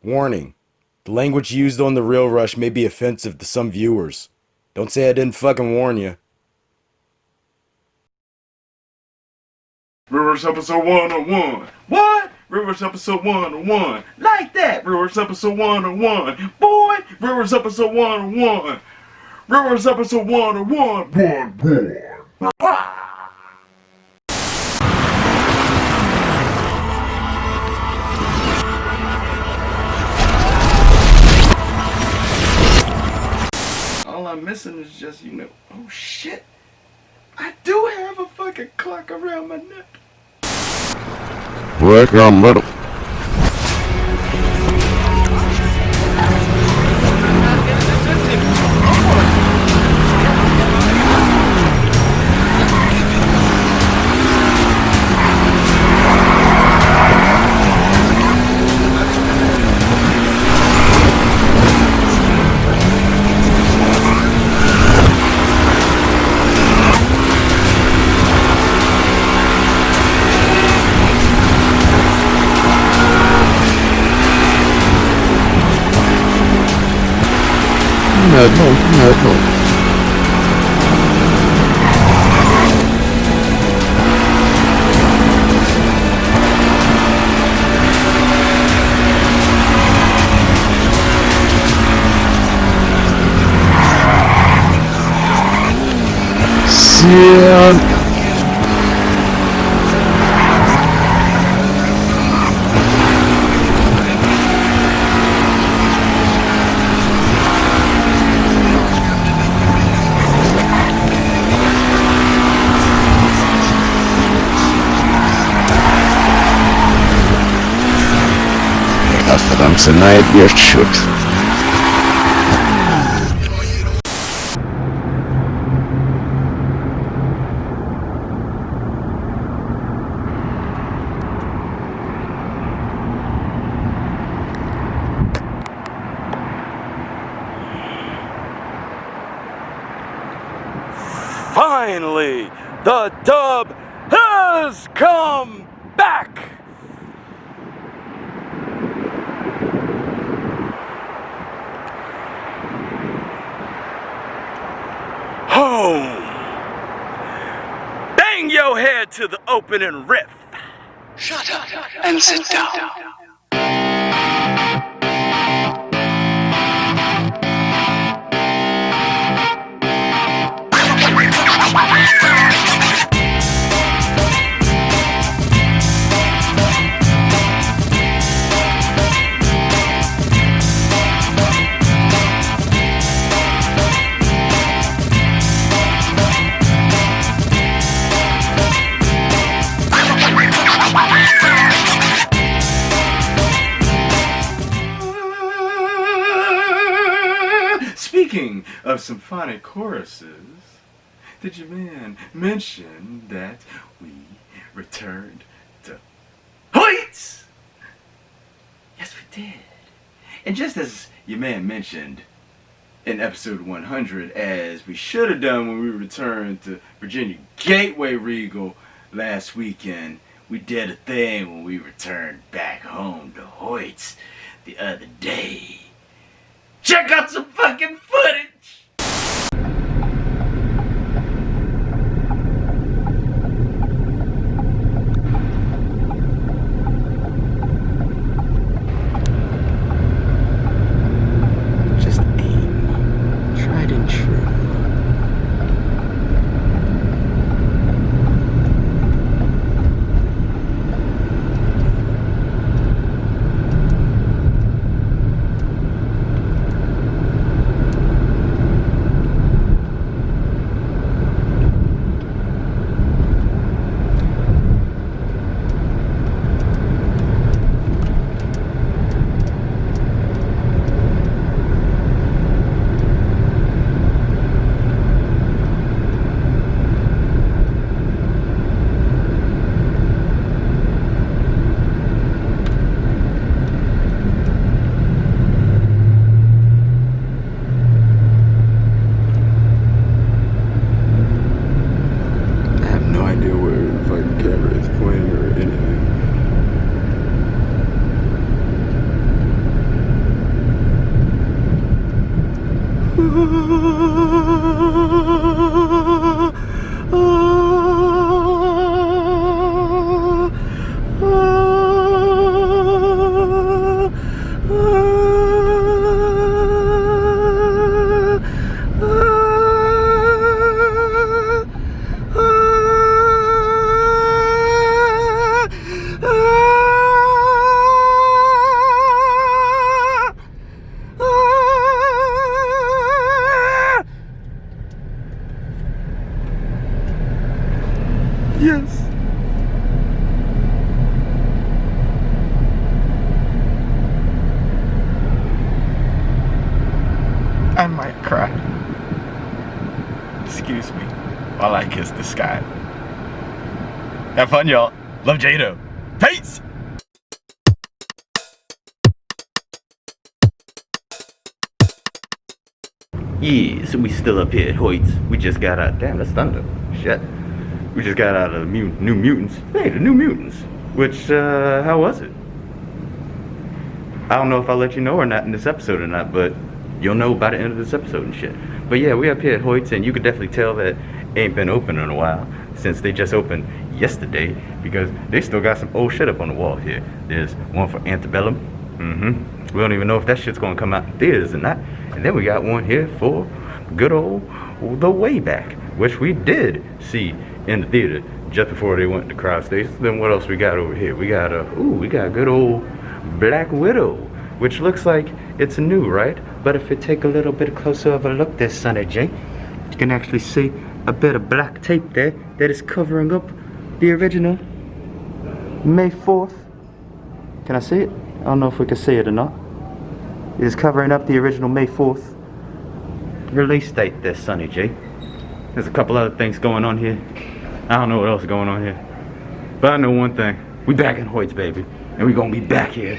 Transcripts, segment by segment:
Warning. The language used on The Real Rush may be offensive to some viewers. Don't say I didn't fucking warn you. Reverse episode 101. What? Reverse episode 101. Like that. Reverse episode 101. Boy. Reverse episode 101. Reverse episode 101. All I'm missing is just, oh shit. I do have a fucking clock around my neck. Work on middle. No. Shit. Tonight you're shoot. Finally, the dub has come back! Home! Bang your head to the opening riff! Shut up and sit down. Speaking of symphonic choruses, did your man mention that we returned to Hoyts? Yes, we did. And just as your man mentioned in episode 100, as we should have done when we returned to Virginia Gateway Regal last weekend, we did a thing when we returned back home to Hoyts the other day. Check out some fucking footage! Just aim. Tried and true. Yes. I might cry. Excuse me while I kiss the sky. Have fun, y'all. Love Jado. Peace! Yeah, so we still up here at Hoyts. We just got out. Damn, that's thunder. Shit. We just got out of the New Mutants. Hey, the New Mutants. Which, how was it? I don't know if I'll let you know or not in this episode or not, but you'll know by the end of this episode and shit. But yeah, we up here at Hoyts, and you could definitely tell that it ain't been open in a while, since they just opened yesterday, because they still got some old shit up on the wall here. There's one for Antebellum. We don't even know if that shit's gonna come out in theaters or not. And then we got one here for good old The Way Back, which we did see in the theater just before they went to crowd stations. Then what else we got over here? We got we got good old Black Widow, which looks like it's new, right? But if you take a little bit closer of a look there, Sonny J, you can actually see a bit of black tape there that is covering up the original May 4th. Can I see it? I don't know if we can see it or not. It is covering up the original May 4th release date there, Sonny J. There's a couple other things going on here. I don't know what else is going on here. But I know one thing. We back in Hoyts, baby. And we gonna be back here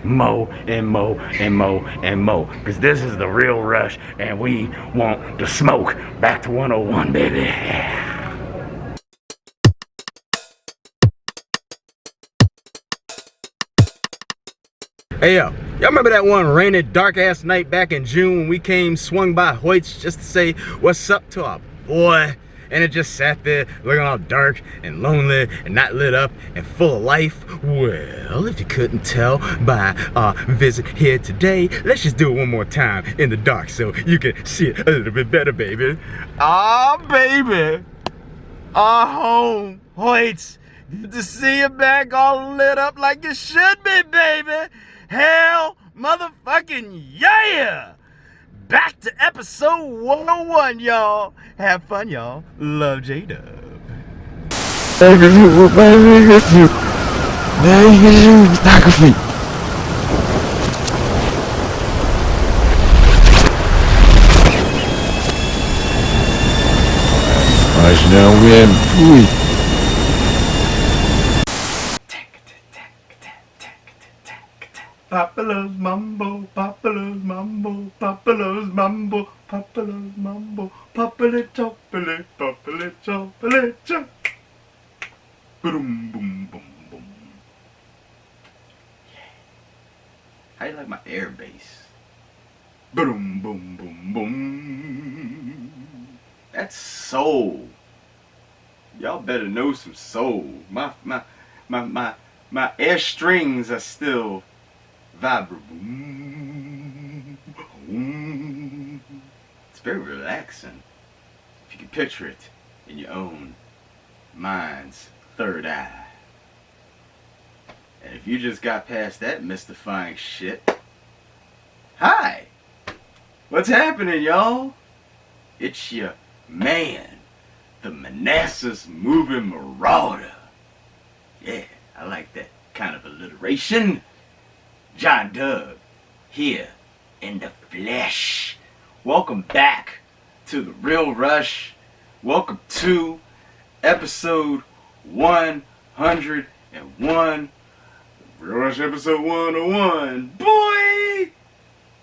mo and mo and mo and mo. Because this is the real rush. And we want the smoke. Back to 101, baby. Hey yo, y'all remember that one rainy, dark ass night back in June when we came swung by Hoyts just to say what's up to our boy? And it just sat there looking all dark and lonely and not lit up and full of life? Well, if you couldn't tell by our visit here today, let's just do it one more time in the dark so you can see it a little bit better, baby. Ah, baby. Our home, Hoyts. Good to see you back all lit up like you should be, baby. Hell, motherfucking yeah! Back to episode 101, y'all. Have fun, y'all. Love J-Dub. Mas não é muito. Papa loves mambo, Papa loves mambo, Papa loves mambo, Papa loves mambo, Papale choppale, Papale choppale chop. Boom, boom, boom, boom. Yeah. How you like my air bass? Boom, boom, boom, boom. That's soul. Y'all better know some soul. My air strings are still vibrable. It's very relaxing. If you can picture it in your own mind's third eye. And if you just got past that mystifying shit, hi! What's happening, y'all? It's your man, the Manassas Moving Marauder. Yeah, I like that kind of alliteration. John Dub, here in the flesh. Welcome back to The Real Rush. Welcome to episode 101. The Real Rush episode 101. Boy!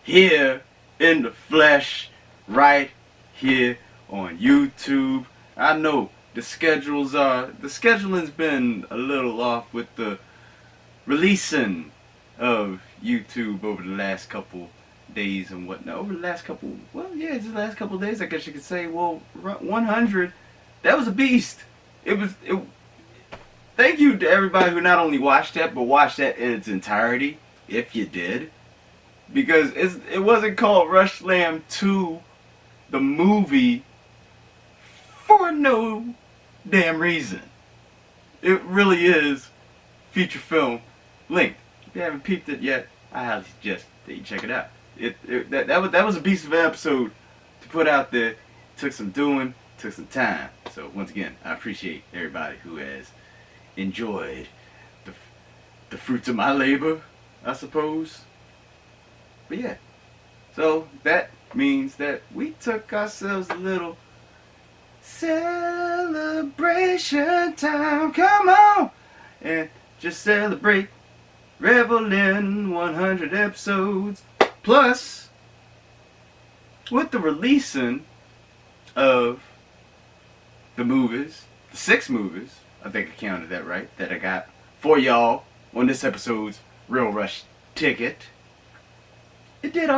Here in the flesh, right here on YouTube. I know the scheduling's been a little off with the releasing of YouTube over the last couple days and whatnot. Over the last couple, just the last couple of days, I guess you could say. Well, 100, that was a beast. It. Thank you to everybody who not only watched that, but watched that in its entirety, if you did. Because it wasn't called Rush Lamb 2, the movie, for no damn reason. It really is feature film length. If you haven't peeped it yet, I highly suggest that you check it out. That was a beast of an episode to put out there. Took some doing, took some time. So once again, I appreciate everybody who has enjoyed the fruits of my labor, I suppose. But yeah, so that means that we took ourselves a little celebration time. Come on! And just celebrate, revel in 100 episodes. Plus, with the releasing of the movies, the 6 movies, I think I counted that right, that I got for y'all on this episode's Real Rush ticket. It did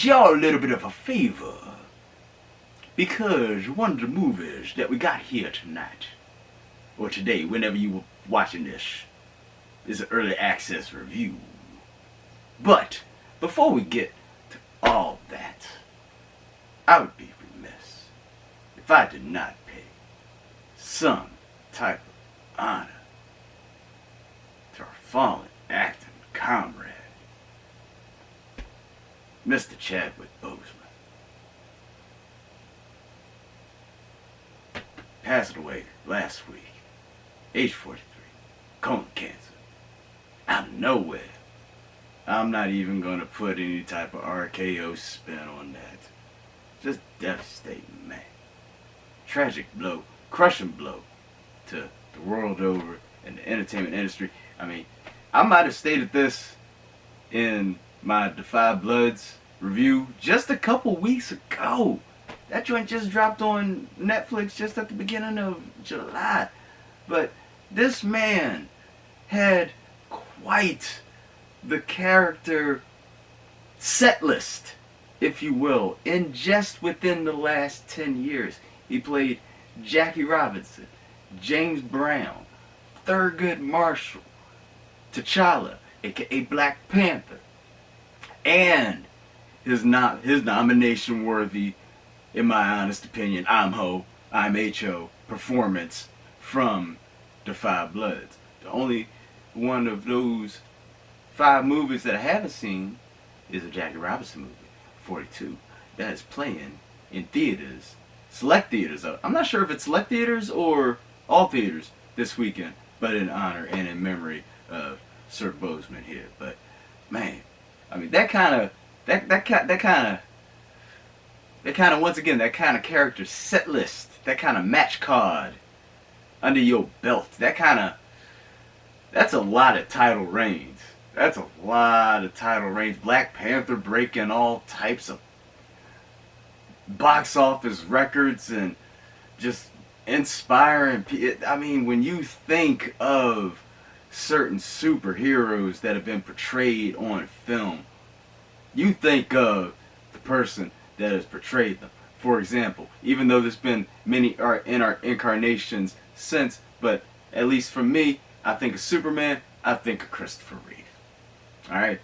y'all a little bit of a favor. Because one of the movies that we got here tonight, or today, whenever you were watching this, is an early access review. But, before we get to all that, I would be remiss if I did not pay some type of honor to our fallen acting comrade, Mr. Chadwick Boseman. Passed away last week, age 43, colon cancer, out of nowhere. I'm not even going to put any type of RKO spin on that. Just devastating, man. Tragic blow, crushing blow to the world over and the entertainment industry. I mean, I might have stated this in my Defy Bloods review just a couple weeks ago. That joint just dropped on Netflix just at the beginning of July. But this man had quite the character set list, if you will, in just within the last 10 years. He played Jackie Robinson, James Brown, Thurgood Marshall, T'Challa, aka Black Panther, and his nomination worthy, in my honest opinion, I'm Ho performance from The Five Bloods. The only one of those 5 movies that I haven't seen is a Jackie Robinson movie, 42, that is playing in theaters, select theaters. I'm not sure if it's select theaters or all theaters this weekend, but in honor and in memory of Sir Boseman here. But man, I mean that kind of once again, that kind of character set list, that kind of match card under your belt, that's a lot of title reigns. That's a lot of title reigns. Black Panther breaking all types of box office records and just inspiring. I mean, when you think of certain superheroes that have been portrayed on film, you think of the person that has portrayed them. For example, even though there's been many incarnations since, but at least for me, I think of Superman, I think of Christopher Reeve. Alright?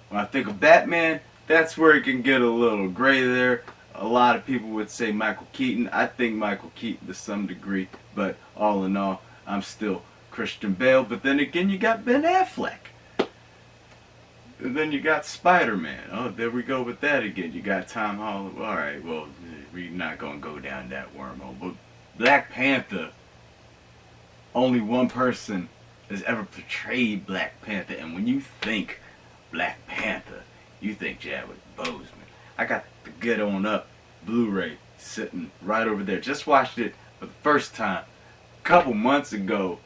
When I think of Batman, that's where it can get a little gray there. A lot of people would say Michael Keaton. I think Michael Keaton to some degree, but all in all, I'm still Christian Bale. But then again, you got Ben Affleck. And then you got Spider-Man. Oh, there we go with that again. You got Tom Holland. Alright, well, we're not going to go down that wormhole. But Black Panther, only one person has ever portrayed Black Panther. And when you think Black Panther, you think Chadwick Boseman. I got the Get On Up Blu-ray sitting right over there. Just watched it for the first time a couple months ago.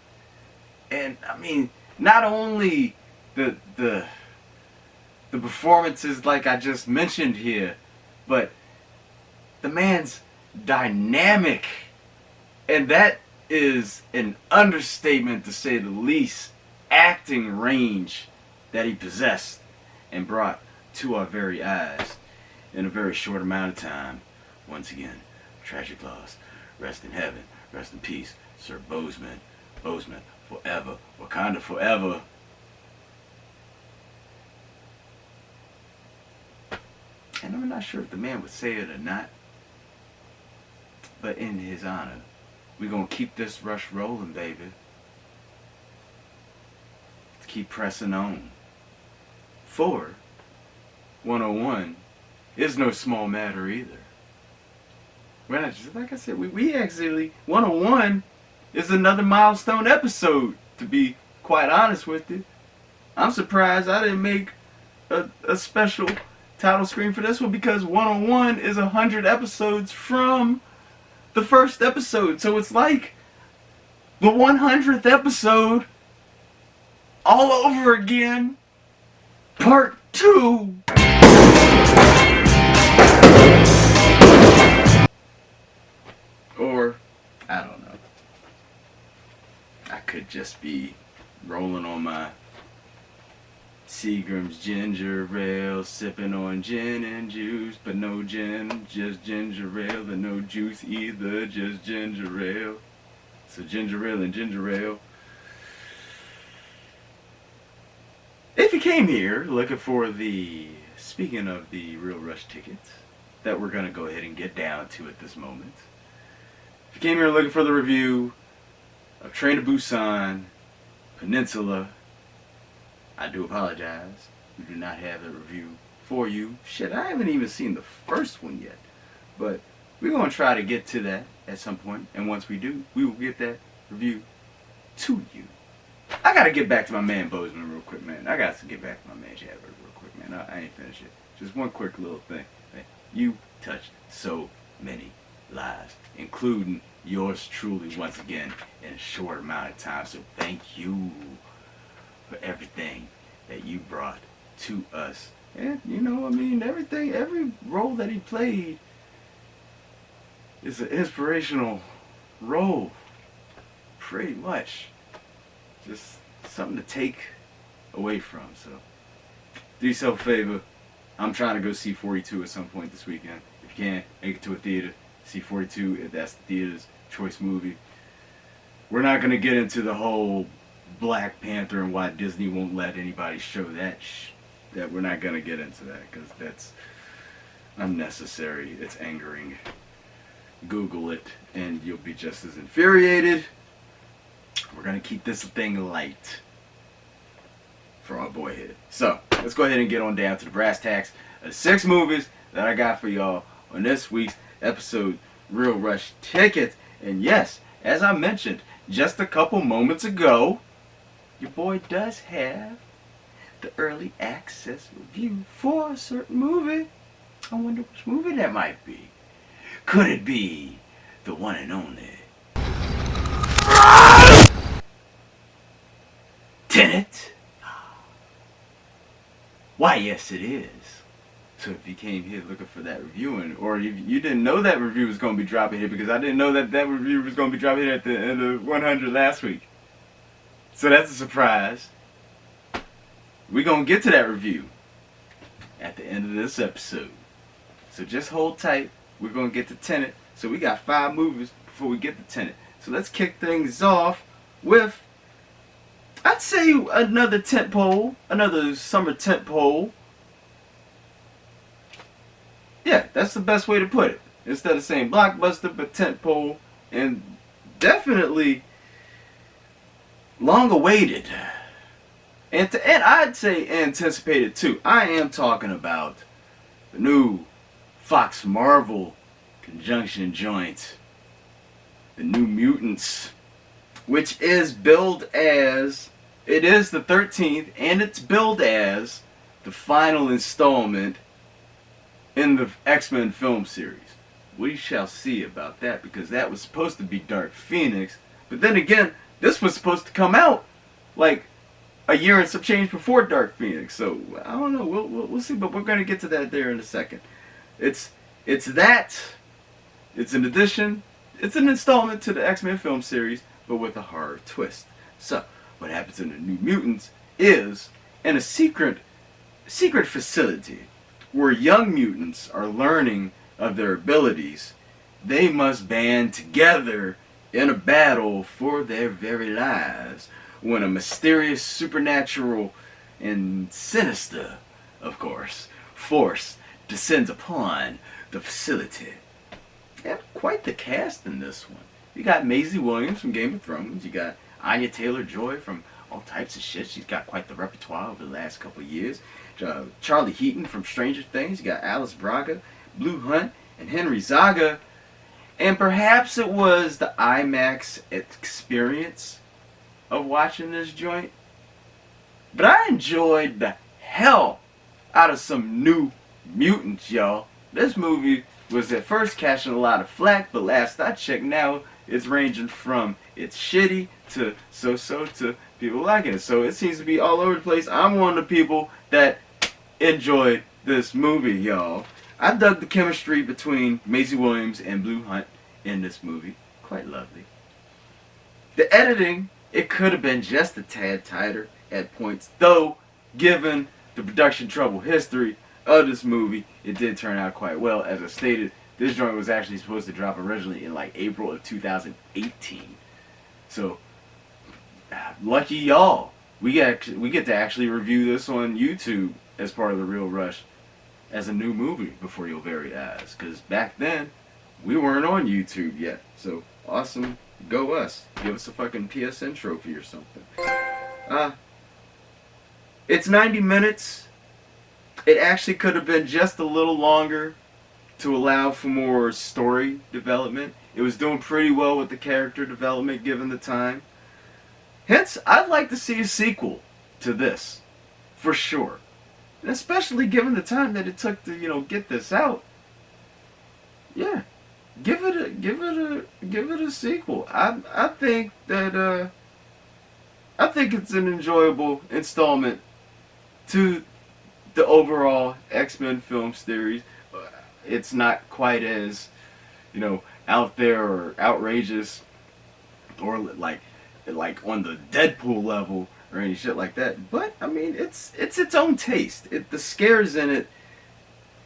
And, I mean, not only the performances like I just mentioned here, but the man's dynamic. And that is an understatement to say the least, acting range that he possessed and brought to our very eyes in a very short amount of time. Once again, tragic loss. Rest in heaven. Rest in peace, Sir Boseman. Boseman, forever. Wakanda forever. And I'm not sure if the man would say it or not, but in his honor, we're going to keep this rush rolling, baby. Let's keep pressing on. For 101 is no small matter either. We're not just, like I said, we actually, 101 is another milestone episode, to be quite honest with you. I'm surprised I didn't make a special title screen for this one, because 101 is 100 episodes from the first episode. So it's like the 100th episode all over again. Part 2. Or, I don't know. I could just be rolling on my Seagram's ginger ale, sipping on gin and juice, but no gin, just ginger ale, and no juice either, just ginger ale. So ginger ale and ginger ale. If you came here looking for speaking of the Real Rush tickets, that we're going to go ahead and get down to at this moment. If you came here looking for the review of Train to Busan, Peninsula, I do apologize. We do not have a review for you. Shit, I haven't even seen the first one yet. But we're going to try to get to that at some point. And once we do, we will get that review to you. I got to get back to my man Boseman real quick, man. I got to get back to my man Chadwick real quick, man. I ain't finished it. Just one quick little thing. Man, you touched so many lives, including yours truly once again in a short amount of time. So thank you for everything that you brought to us. And, you know, I mean, every role that he played is an inspirational role. Pretty much. Just something to take away from. So, do yourself a favor. I'm trying to go see 42 at some point this weekend. If you can, make it to a theater. See 42 if that's the theater's choice movie. We're not going to get into the whole Black Panther and why Disney won't let anybody show that. That we're not going to get into that, because that's unnecessary. It's angering. Google it and you'll be just as infuriated. We're going to keep this thing light for our boy here. So, let's go ahead and get on down to the brass tacks of 6 movies that I got for y'all on this week's episode, Real Rush Tickets. And yes, as I mentioned just a couple moments ago, your boy does have the early access review for a certain movie. I wonder which movie that might be. Could it be the one and only Tenet? Why, yes it is. So if you came here looking for that review, or if you didn't know that review was going to be dropping here, because I didn't know that review was going to be dropping here at the end of 100 last week. So that's a surprise. We're going to get to that review at the end of this episode. So just hold tight. We're going to get to Tenet. So we got 5 movies before we get to Tenet. So let's kick things off with, I'd say, another tentpole, another summer tentpole. Yeah, that's the best way to put it. Instead of saying blockbuster, but tentpole, and definitely long awaited. And I'd say anticipated too. I am talking about the new Fox Marvel conjunction joint, the New Mutants, which is billed as, it is the 13th, and it's billed as the final installment in the X-Men film series. We shall see about that, because that was supposed to be Dark Phoenix, but then again, this was supposed to come out like a year and some change before Dark Phoenix. So I don't know. We'll see, but we're gonna get to that there in a second. It's an addition. It's an installment to the X-Men film series, but with a horror twist. So what happens in the New Mutants is, in a secret secret facility where young mutants are learning of their abilities, they must band together in a battle for their very lives when a mysterious, supernatural, and sinister, of course, force descends upon the facility. And quite the cast in this one. You got Maisie Williams from Game of Thrones. You got Anya Taylor-Joy from all types of shit. She's got quite the repertoire over the last couple of years. Charlie Heaton from Stranger Things. You got Alice Braga, Blue Hunt, and Henry Zaga. And perhaps it was the IMAX experience of watching this joint, but I enjoyed the hell out of some New Mutants, y'all. This movie was at first catching a lot of flack, but last I checked now, it's ranging from it's shitty to so-so to people liking it. So it seems to be all over the place. I'm one of the people that enjoyed this movie, y'all. I dug the chemistry between Maisie Williams and Blue Hunt in this movie. Quite lovely. The editing, it could have been just a tad tighter at points, though given the production trouble history of this movie, it did turn out quite well. As I stated, this joint was actually supposed to drop originally in like April of 2018. So, lucky y'all. We get to actually review this on YouTube as part of the Real Rush as a new movie before your very eyes. Because back then, we weren't on YouTube yet. So, awesome. Go us. Give us a fucking PSN trophy or something. It's 90 minutes. It actually could have been just a little longer to allow for more story development. It was doing pretty well with the character development given the time. Hence, I'd like to see a sequel to this. For sure. And especially given the time that it took to, get this out. Yeah. Give it a sequel. I think that I think it's an enjoyable installment to the overall X-Men film series. It's not quite as, out there or outrageous or like on the Deadpool level or any shit like that. But I mean, it's its own taste. The scares in it.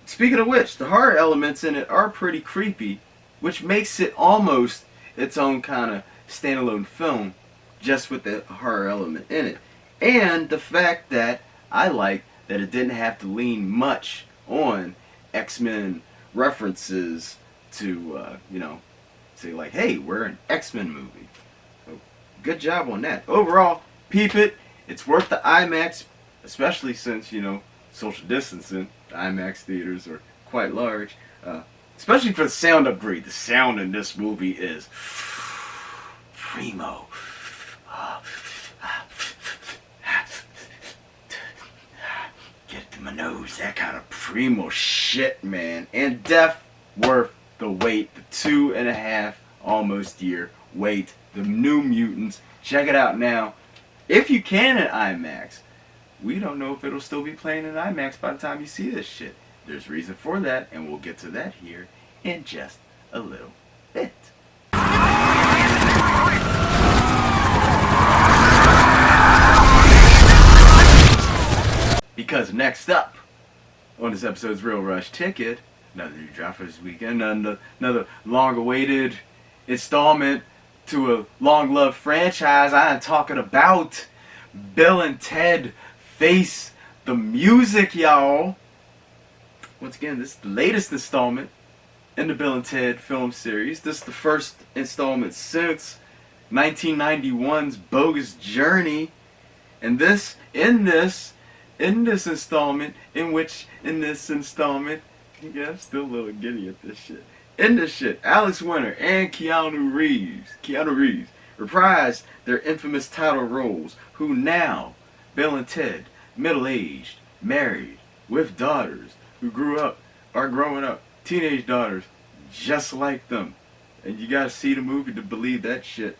Speaking of which, the horror elements in it are pretty creepy, which makes it almost its own kind of standalone film, just with the horror element in it. And the fact that I like that it didn't have to lean much on X-Men references to, say like, hey, we're an X-Men movie. So, good job on that. Overall, peep it. It's worth the IMAX, especially since, social distancing. The IMAX theaters are quite large. Especially for the sound upgrade. The sound in this movie is primo. Get it to my nose. That kind of primo shit, man. And worth the wait. The 2.5 almost year wait. The New Mutants. Check it out now. If you can in IMAX. We don't know if it'll still be playing in IMAX by the time you see this shit. There's reason for that, and we'll get to that here in just a little bit. Because next up on this episode's Real Rush Ticket, another new drop for this weekend, another long-awaited installment to a long-loved franchise. I am talking about Bill and Ted Face the Music, y'all. Once again, this is the latest installment in the Bill and Ted film series. This is the first installment since 1991's Bogus Journey. And in this installment, yeah, I'm still a little giddy at this shit. In this shit, Alex Winter and Keanu Reeves reprise their infamous title roles, who now, Bill and Ted, middle-aged, married, with daughters, who are growing up, teenage daughters, just like them. And you gotta see the movie to believe that shit.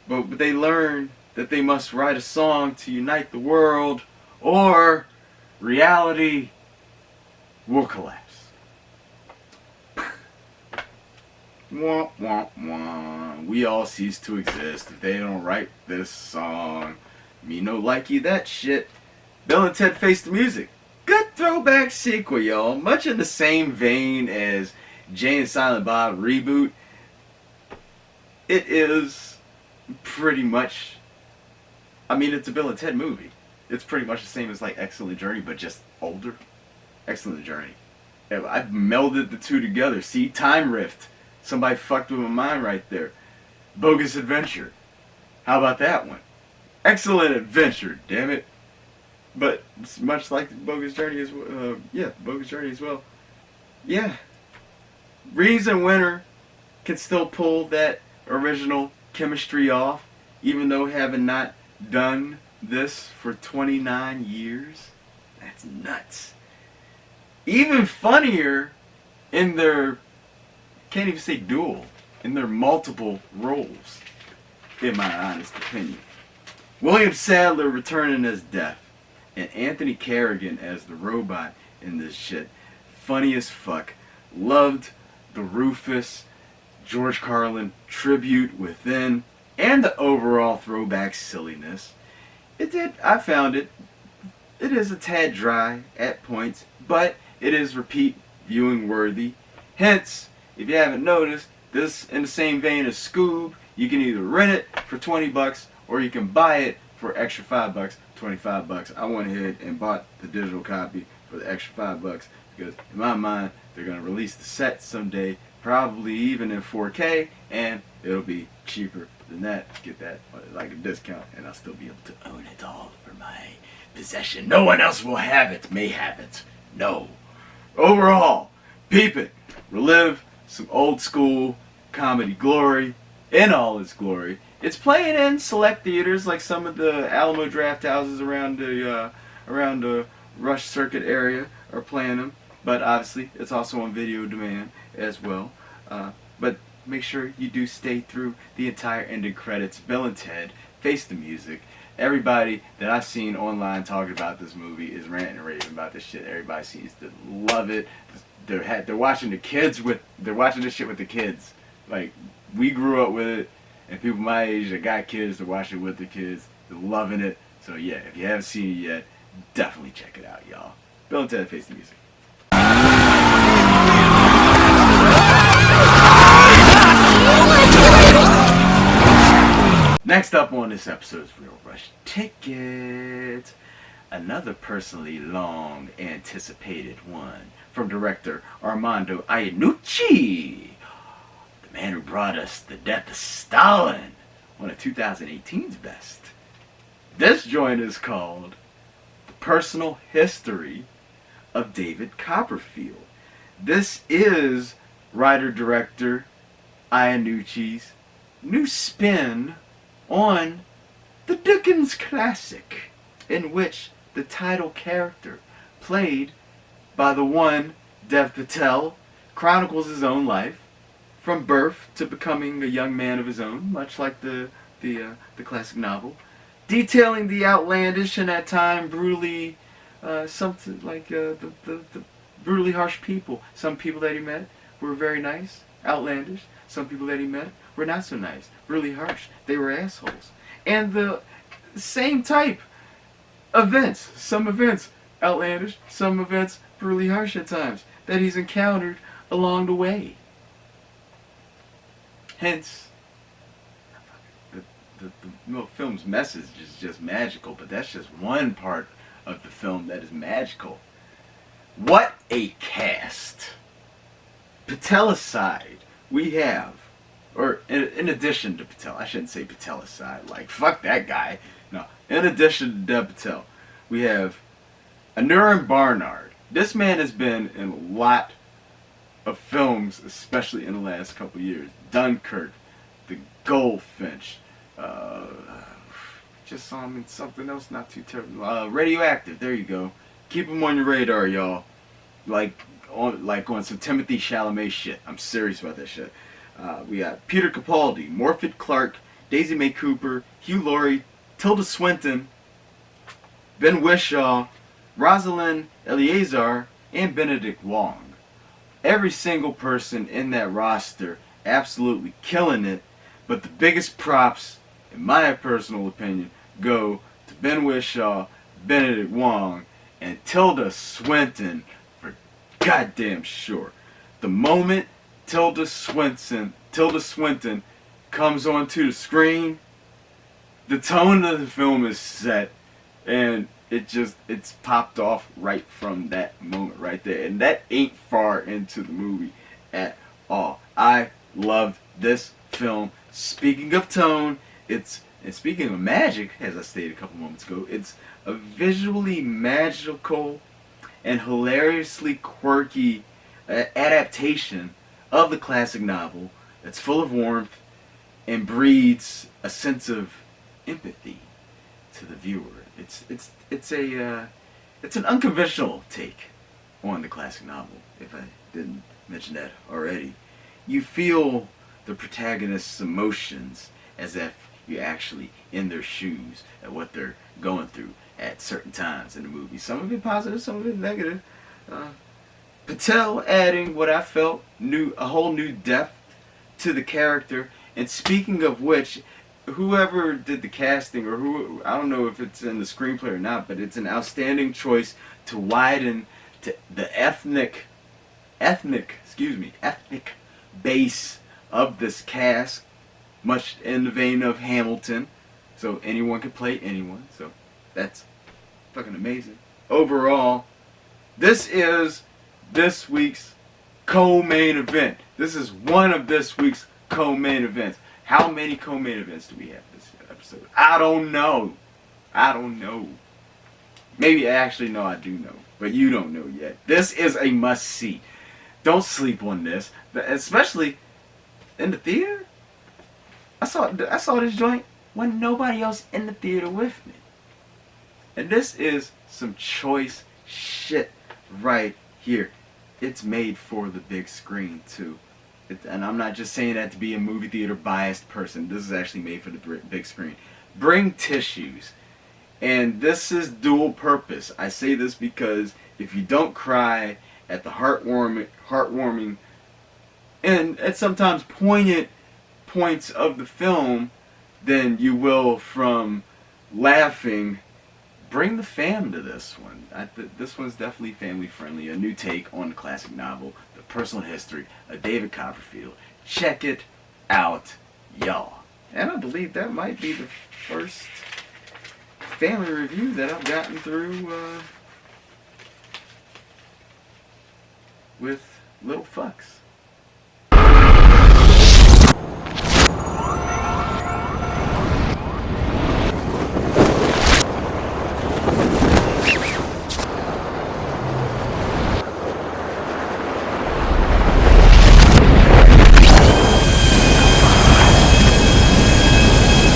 But they learn that they must write a song to unite the world, or reality will collapse. Wah, wah, wah. We all cease to exist if they don't write this song. Me no likey that shit. Bill and Ted Face the Music throwback sequel, y'all. Much in the same vein as Jay and Silent Bob reboot. It is pretty much, I mean, it's a Bill and Ted movie. It's pretty much the same as like Excellent Journey, but just older. Excellent Journey. I melded the two together. See, Time Rift. Somebody fucked with my mind right there. Bogus Adventure. How about that one? Excellent Adventure, damn it. But it's much like Bogus Journey as well. Bogus Journey as well. Yeah. Reason Winner can still pull that original chemistry off, even though having not done this for 29 years. That's nuts. Even funnier in their, can't even say dual, in their multiple roles, in my honest opinion. William Sadler returning as Death, and Anthony Carrigan as the robot in this shit. Funny as fuck. Loved the Rufus, George Carlin tribute within, and the overall throwback silliness. I found it is a tad dry at points, but it is repeat viewing worthy. Hence, if you haven't noticed, this in the same vein as Scoob, you can either rent it for 20 bucks or you can buy it for extra 5 bucks, 25 bucks. I went ahead and bought the digital copy for the extra 5 bucks because in my mind, they're going to release the set someday, probably even in 4K, and it'll be cheaper than that. Get that like a discount, and I'll still be able to own it all for my possession. No one else will have it, may have it. No. Overall, peep it. Relive some old school comedy glory in all its glory. It's playing in select theaters like some of the Alamo Draft houses around the Rush Circuit area are playing them. But obviously, it's also on video demand as well. But make sure you do stay through the entire ending credits. Bill and Ted, Face the Music. Everybody that I've seen online talking about this movie is ranting and raving about this shit. Everybody seems to love it. They're watching this shit with the kids. Like, we grew up with it, and people my age that got kids, they're watching it with the kids. They're loving it. So yeah, if you haven't seen it yet, definitely check it out, y'all. Bill and Ted, Face the Music. Next up on this episode's Real Rush Ticket, another personally long anticipated one from director Armando Iannucci, the man who brought us The Death of Stalin, one of 2018's best. This joint is called The Personal History of David Copperfield. This is writer-director Iannucci's new spin on the Dickens classic, in which the title character, played by the one Dev Patel, chronicles his own life from birth to becoming a young man of his own, much like the classic novel, detailing the outlandish and at times brutally something like the brutally harsh people. Some people that he met were very nice, outlandish. Some people that he met were not so nice, really harsh. They were assholes. And the same type events, some events outlandish, some events brutally harsh at times, that he's encountered along the way. Hence, the film's message is just magical, but that's just one part of the film that is magical. What a cast! Patel aside, we have, or in addition to Patel, I shouldn't say Patel aside, like fuck that guy. No, in addition to Dev Patel, we have Aneurin Barnard. This man has been in a lot of films, especially in the last couple of years. Dunkirk, The Goldfinch, just saw him in something else not too terrible. Radioactive, there you go. Keep him on your radar, y'all. Like on some Timothy Chalamet shit. I'm serious about that shit. We got Peter Capaldi, Morfydd Clark, Daisy May Cooper, Hugh Laurie, Tilda Swinton, Ben Whishaw, Rosalind Eleazar, and Benedict Wong. Every single person in that roster absolutely killing it, but the biggest props, in my personal opinion, go to Ben Whishaw, Benedict Wong, and Tilda Swinton for goddamn sure. The moment Tilda Swinton comes onto the screen, the tone of the film is set, and it's popped off right from that moment right there. And that ain't far into the movie at all. I loved this film. Speaking of tone, and speaking of magic, as I stated a couple moments ago, it's a visually magical and hilariously quirky adaptation of the classic novel that's full of warmth and breeds a sense of empathy to the viewer. It's an unconventional take on the classic novel, if I didn't mention that already. You feel the protagonist's emotions as if you're actually in their shoes at what they're going through at certain times in the movie. Some of it positive, some of it negative. Patel adding what I felt a whole new depth to the character. And speaking of which, whoever did the casting, or who, I don't know if it's in the screenplay or not, but it's an outstanding choice to widen to the ethnic base of this cast, much in the vein of Hamilton. So anyone can play anyone. So that's fucking amazing. Overall, this is this week's co-main event. This is one of this week's co-main events. How many co-main events do we have this episode? I don't know. Maybe actually, no, I do know. But you don't know yet. This is a must-see. Don't sleep on this. Especially in the theater. I saw this joint when nobody else in the theater with me. And this is some choice shit right here. It's made for the big screen too. And I'm not just saying that to be a movie theater biased person. This is actually made for the big screen. Bring tissues. And this is dual purpose. I say this because if you don't cry at the heartwarming and at sometimes poignant points of the film, then you will from laughing. Bring the fam to this one. This one's definitely family friendly. A new take on the classic novel, the personal history of David Copperfield. Check it out, y'all. And I believe that might be the first family review that I've gotten through with little fucks.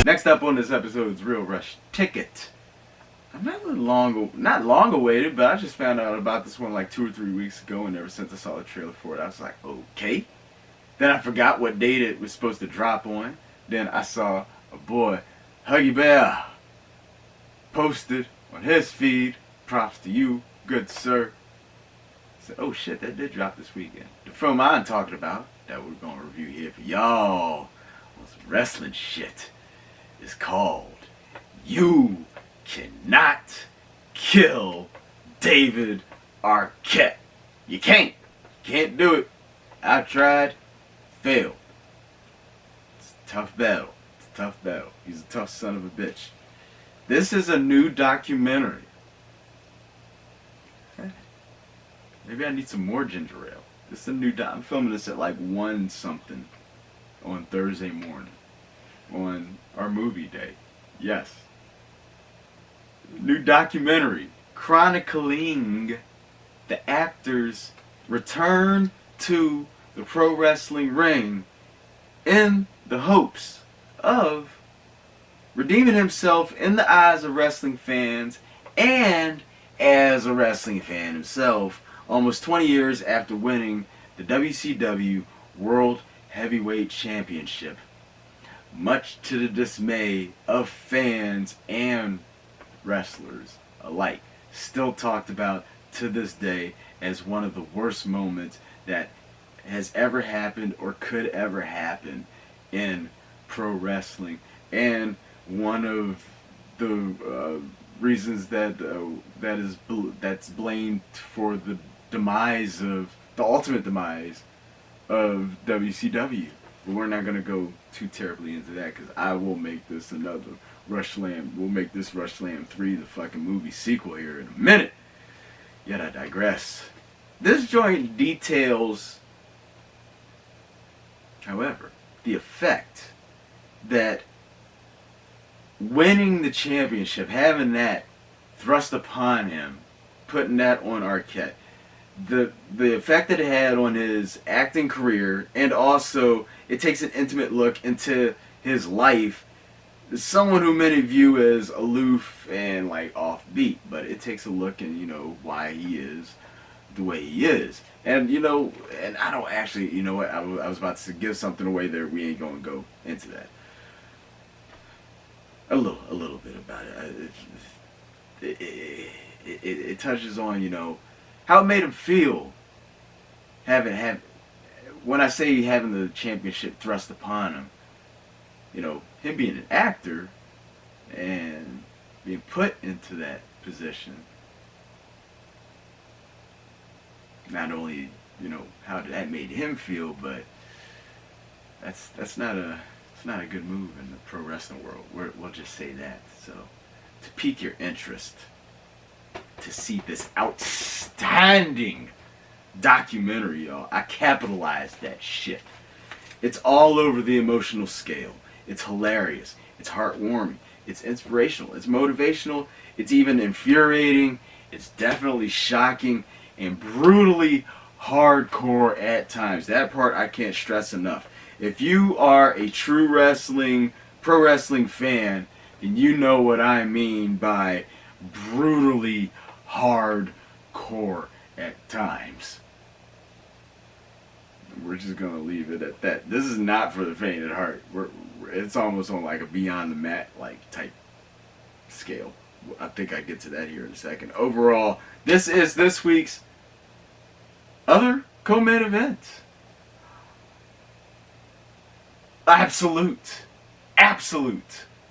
Next up on this episode is Real Rush Ticket. I'm not long awaited, but I just found out about this one like 2 or 3 weeks ago, and ever since I saw the trailer for it, I was like, okay. Then I forgot what date it was supposed to drop on. Then I saw a boy, Huggy Bear, posted on his feed. Props to you, good sir. I said, oh shit, that did drop this weekend. The film I'm talking about, that we're going to review here for y'all, on some wrestling shit, is called You Cannot Kill David Arquette. You can't. Can't do it. I tried. Failed. It's a tough battle. It's a tough battle. He's a tough son of a bitch. This is a new documentary. Maybe I need some more ginger ale. This is a new I'm filming this at like 1 something on Thursday morning. On our movie day. Yes. New documentary chronicling the actor's return to the pro wrestling ring in the hopes of redeeming himself in the eyes of wrestling fans and as a wrestling fan himself almost 20 years after winning the WCW World Heavyweight Championship, much to the dismay of fans and wrestlers alike. Still talked about to this day as one of the worst moments that has ever happened or could ever happen in pro wrestling, and one of the reasons that's blamed for the ultimate demise of WCW. But we're not gonna go too terribly into that because I will make this another Rushland. We'll make this Rushland 3 the fucking movie sequel here in a minute. Yet I digress. This joint details, however, the effect that winning the championship, having that thrust upon him, putting that on Arquette, the effect that it had on his acting career, and also it takes an intimate look into his life. Someone who many view as aloof and like offbeat, but it takes a look and why he is the way he is. And and I don't actually, what, I was about to give something away there. We ain't gonna go into that. A little bit about it. It touches on how it made him feel when I say having the championship thrust upon him. Him being an actor and being put into that position. Not only how that made him feel, but that's not a good move in the pro wrestling world. We'll just say that. So to pique your interest, to see this outstanding documentary, y'all, I capitalized that shit. It's all over the emotional scale. It's hilarious. It's heartwarming. It's inspirational. It's motivational. It's even infuriating. It's definitely shocking and brutally hardcore at times. That part I can't stress enough. If you are a true pro wrestling fan, then you know what I mean by brutally hardcore at times. We're just gonna leave it at that. This is not for the faint at heart. It's almost on like a beyond the mat like type scale. I think I get to that here in a second. Overall, this is this week's other co-main event. Absolute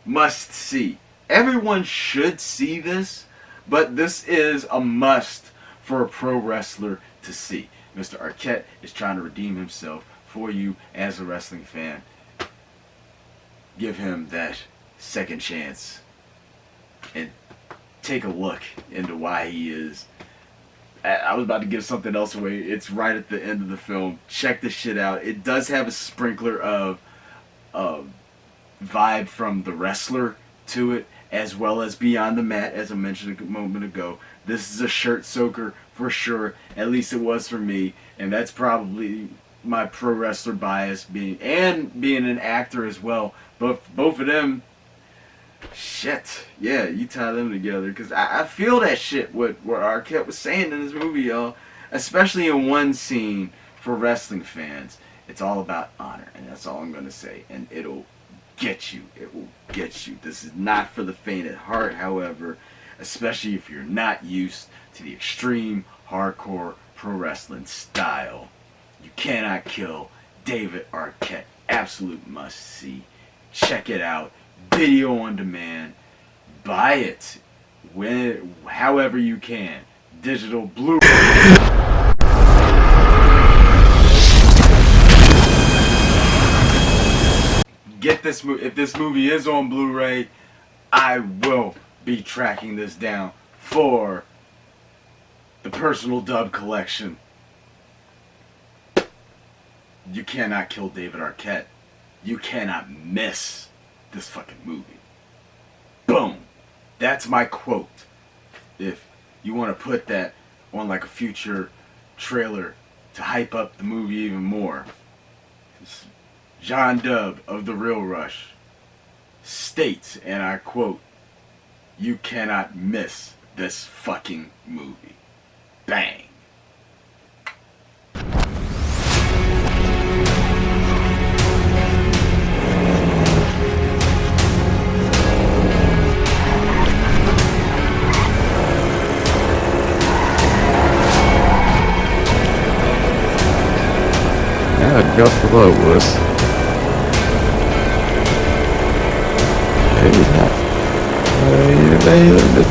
must see. Everyone should see this, but this is a must for a pro wrestler to see. Mr. Arquette is trying to redeem himself for you as a wrestling fan. Give him that second chance and take a look into why he is. I was about to give something else away. It's right at the end of the film. Check this shit out. It does have a sprinkler of vibe from The Wrestler to it, as well as Beyond the Mat, as I mentioned a moment ago. This is a shirt soaker for sure. At least it was for me, and that's probably my pro wrestler bias, being an actor as well. But both of them, shit, yeah, you tie them together, because I feel that shit what Arquette was saying in this movie, y'all. Especially in one scene for wrestling fans. It's all about honor, and that's all I'm gonna say. And it'll get you. It will get you. This is not for the faint at heart, however, especially if you're not used to the extreme hardcore pro wrestling style. You cannot kill David Arquette. Absolute must see. Check it out. Video on demand. Buy it however you can. Digital, Blu-ray. Get this movie. If this movie is on Blu-ray, I will be tracking this down for the personal dub collection. You cannot kill David Arquette. You cannot miss this fucking movie. Boom. That's my quote. If you want to put that on like a future trailer to hype up the movie even more. John Dub of The Real Rush states, and I quote, "You cannot miss this fucking movie." Bang. Yeah, go for the wuss. Hey,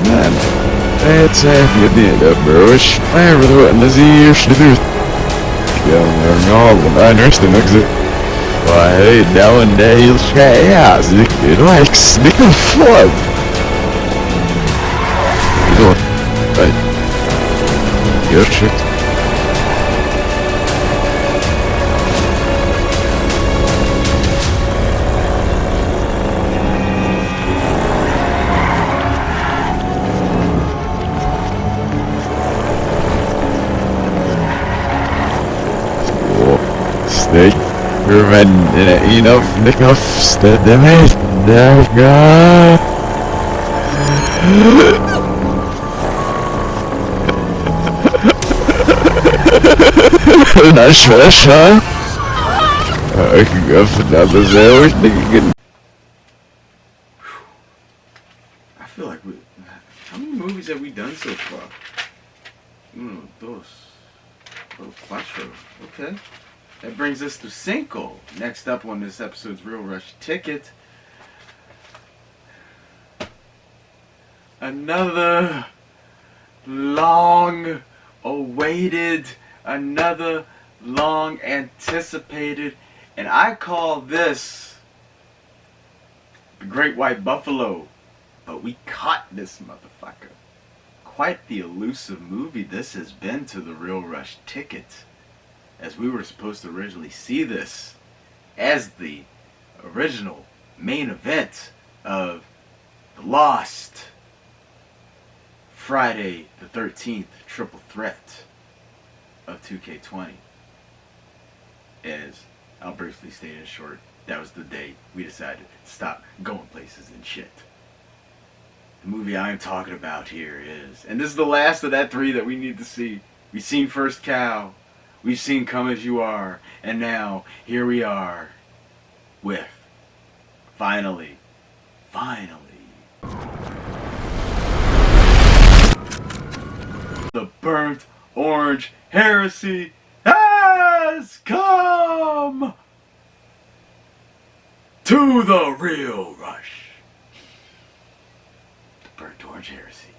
man. Het zijn niet de broers, maar we doen het hier te doen. Ja, maar nou, we understand it. Why, now and then he'll say, yeah, it likes the flow. You know, right? Your shit. Snake, enough, stead them in, there go. Nice fish, huh? I can go for another zero, thinking. I feel like how many movies have we done so far? Uno, dos, cuatro. Okay. That brings us to Cinco. Next up on this episode's Real Rush Ticket. Another long awaited, another long anticipated, and I call this the Great White Buffalo. But we caught this motherfucker. Quite the elusive movie this has been to the Real Rush Ticket, as we were supposed to originally see this as the original main event of the Lost Friday the 13th triple threat of 2K20. As I'll briefly state in short, that was the day we decided to stop going places and shit. The movie I'm talking about here is, and this is the last of that three that we need to see. We've seen First Cow, we've seen Come As You Are, and now here we are with, finally, the Burnt Orange Heresy has come to the Real Rush. The Burnt Orange Heresy.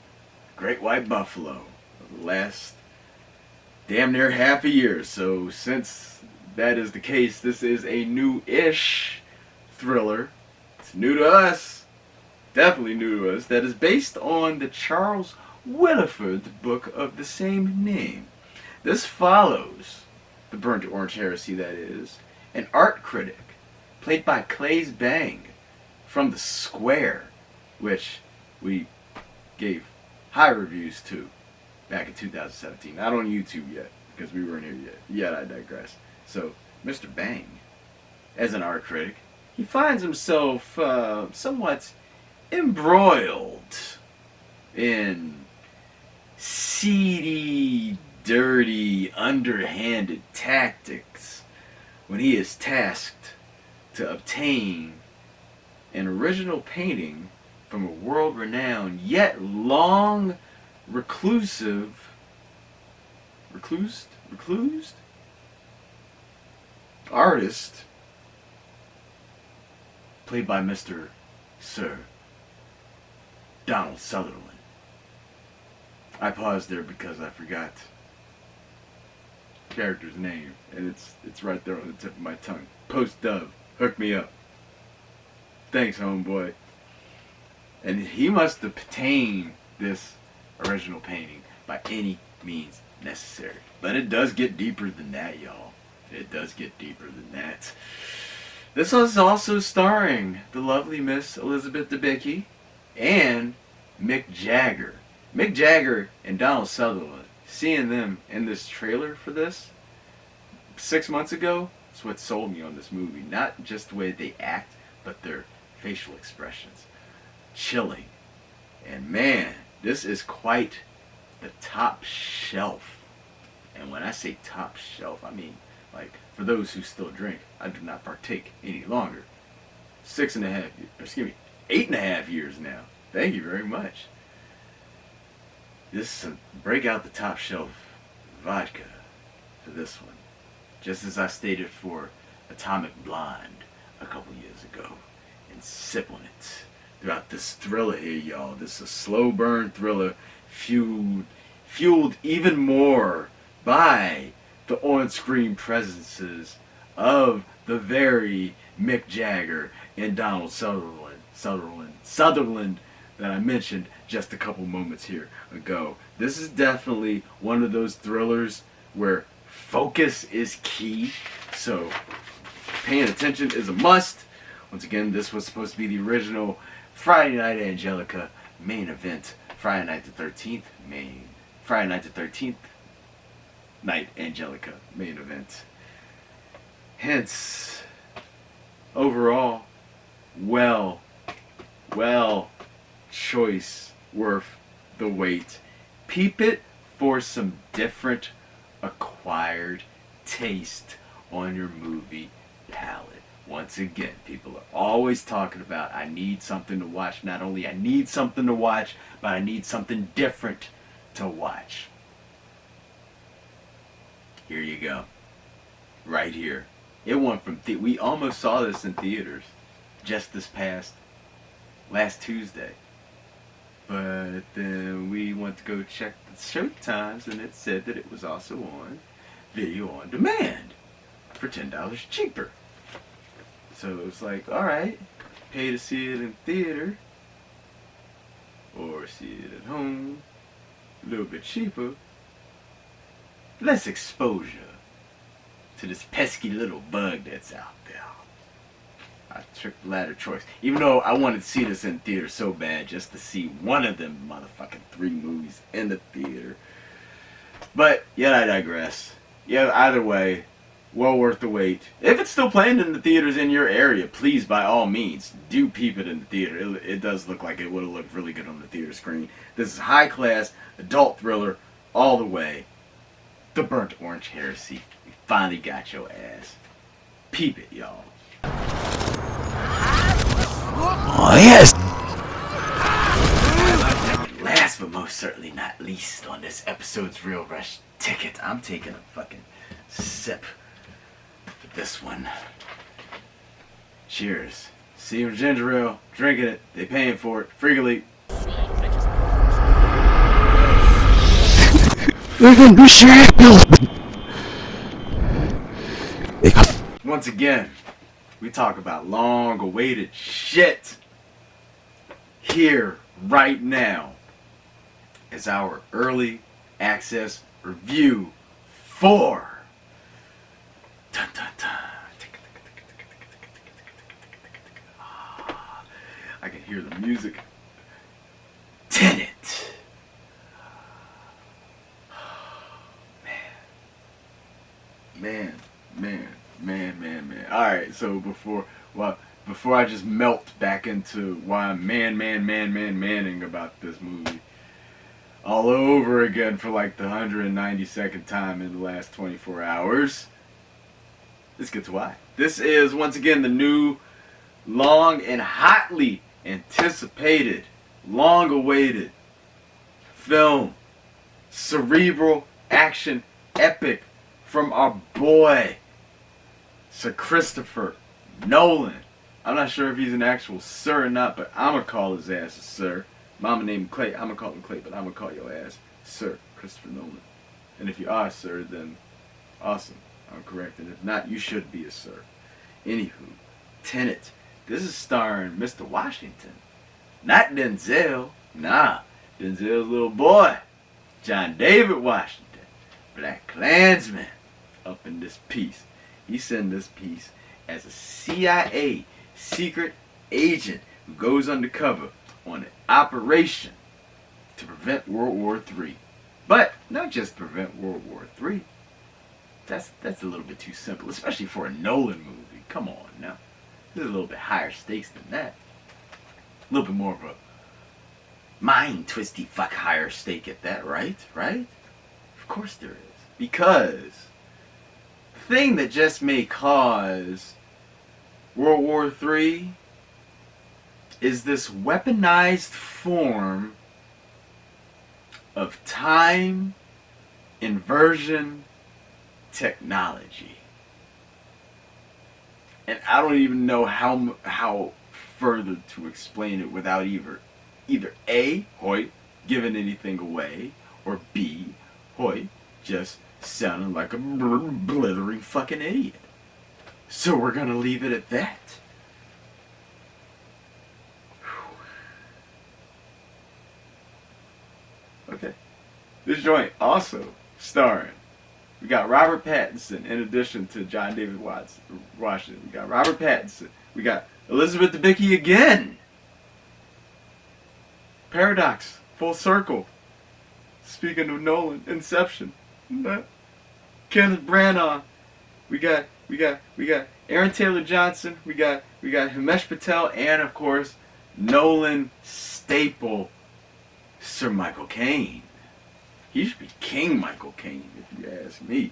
Great White Buffalo. The last damn near half a year. So since that is the case, this is a new-ish thriller. It's new to us. Definitely new to us. That is based on the Charles Willeford book of the same name. This follows the Burnt Orange Heresy, that is, an art critic played by Claes Bang from The Square, which we gave high reviews to back in 2017. Not on YouTube yet, because we weren't here yet. Yet I digress. So, Mr. Bang, as an art critic, he finds himself somewhat embroiled in seedy, dirty, underhanded tactics when he is tasked to obtain an original painting from a world-renowned yet long reclused artist played by Mr. Sir Donald Sutherland. I paused there because I forgot the character's name, and it's right there on the tip of my tongue. Post-dub, hook me up. Thanks, homeboy. And he must obtain this original painting by any means necessary. But it does get deeper than that, y'all. It does get deeper than that. This was also starring the lovely Miss Elizabeth Debicki and Mick Jagger. Mick Jagger and Donald Sutherland, seeing them in this trailer for this 6 months ago, is what sold me on this movie. Not just the way they act, but their facial expressions. Chilling. And man, this is quite the top shelf. And when I say top shelf, I mean, like, for those who still drink, I do not partake any longer. 8.5 years now. Thank you very much. This break out the top shelf vodka for this one. Just as I stated for Atomic Blonde a couple years ago. And sip on it. throughout this thriller here, y'all. This is a slow burn thriller fueled even more by the on-screen presences of the very Mick Jagger and Donald Sutherland that I mentioned just a couple moments here ago. This is definitely one of those thrillers where focus is key, so paying attention is a must. Once again, this was supposed to be the original Friday Night Angelica main event. Friday Night the 13th Night Angelica main event. Hence, overall, well choice worth the wait. Peep it for some different acquired taste on your movie palette. Once again, people are always talking about, I need something to watch. Not only I need something to watch, but I need something different to watch. Here you go. Right here. It went from, we almost saw this in theaters just this last Tuesday. But then we went to go check the show times, and it said that it was also on video on demand for $10 cheaper. So it was like, alright, pay to see it in theater or see it at home, a little bit cheaper, less exposure to this pesky little bug that's out there. I took the latter choice. Even though I wanted to see this in theater so bad just to see one of them motherfucking 3 movies in the theater. But, yet I digress. Yeah, either way, well worth the wait. If it's still playing in the theaters in your area, please, by all means, do peep it in the theater. It does look like it would have looked really good on the theater screen. This is high-class, adult thriller, all the way. The Burnt Orange Heresy. We finally got your ass. Peep it, y'all. Oh, yes! Last but most certainly not least on this episode's Real Rush Ticket, I'm taking a fucking sip for this one. Cheers. See your ginger ale, drinking it, they paying for it, freely. They're gonna do shit, Bill. Once again, we talk about long-awaited shit. Here, right now, is our early access review for dun, dun, dun. I can hear the music. Tenet. Man. Alright, so before I just melt back into why I'm manning about this movie all over again for like the 192nd time in the last 24 hours, let's get to why. This is, once again, the new, long and hotly anticipated, long-awaited film, cerebral action epic from our boy, Sir Christopher Nolan. I'm not sure if he's an actual sir or not, but I'm going to call his ass a sir. Mama named him Clay. I'm going to call him Clay, but I'm going to call your ass Sir Christopher Nolan. And if you are a sir, then awesome. I'm correct. And if not, you should be a sir. Anywho, Tenet. This is starring Mr. Washington. Not Denzel. Nah. Denzel's little boy. John David Washington. Black Klansman. Up in this piece. He sent this piece as a CIA secret agent who goes undercover on an operation to prevent World War III. But not just prevent World War III. That's a little bit too simple, especially for a Nolan movie. Come on now. There's a little bit higher stakes than that. A little bit more of a mind twisty fuck higher stake at that, right? Right? Of course there is. Because the thing that just may cause World War III is this weaponized form of time inversion technology. And I don't even know how further to explain it without either A, Hoyt giving anything away, or B, Hoyt just sounding like a blithering fucking idiot. So we're gonna leave it at that. Okay. This joint also starring, we got Robert Pattinson in addition to John David Washington. We got Robert Pattinson. We got Elizabeth Debicki again. Paradox, full circle. Speaking of Nolan, Inception. Kenneth Branagh. We got Aaron Taylor Johnson. We got Himesh Patel, and of course Nolan staple Sir Michael Caine. He should be King Michael Caine, if you ask me.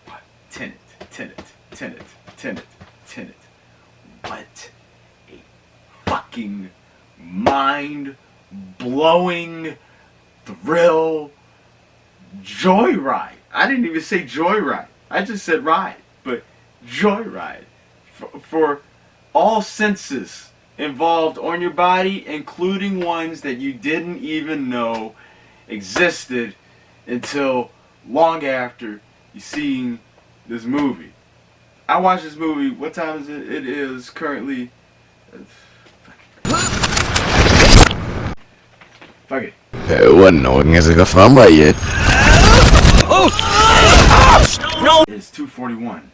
But Tenet. What a fucking mind-blowing thrill joyride. I didn't even say joyride. I just said ride. But joyride. For all senses involved on your body, including ones that you didn't even know existed until long after you seen this movie. I watched this movie. What time is it? It is currently. Fuck it. Wasn't knowing as a fun by yet. It's 2:41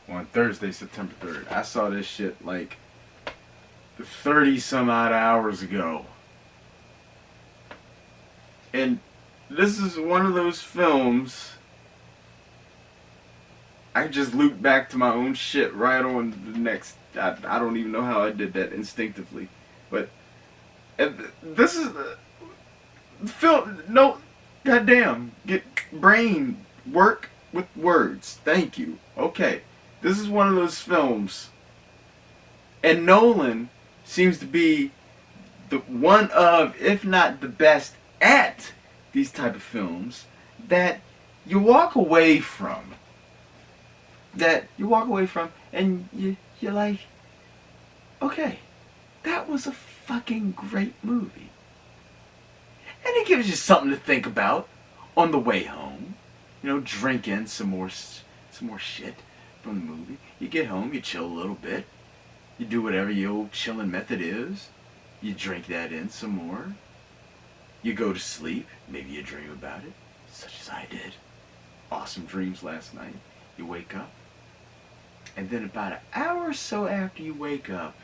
on Thursday, September 3rd. I saw this shit like 30 some odd hours ago. And this is one of those films I just looped back to my own shit right on the next. I don't even know how I did that instinctively. But this is film. No, goddamn. Get brain work with words. Thank you. Okay. This is one of those films. And Nolan seems to be the one of, if not the best at these type of films that you walk away from. And you're like, okay, that was a fucking great movie. And it gives you something to think about on the way home. You know, drink in some more shit from the movie. You get home, you chill a little bit. You do whatever your old chilling method is. You drink that in some more. You go to sleep. Maybe you dream about it, such as I did. Awesome dreams last night. You wake up. And then about an hour or so after you wake up,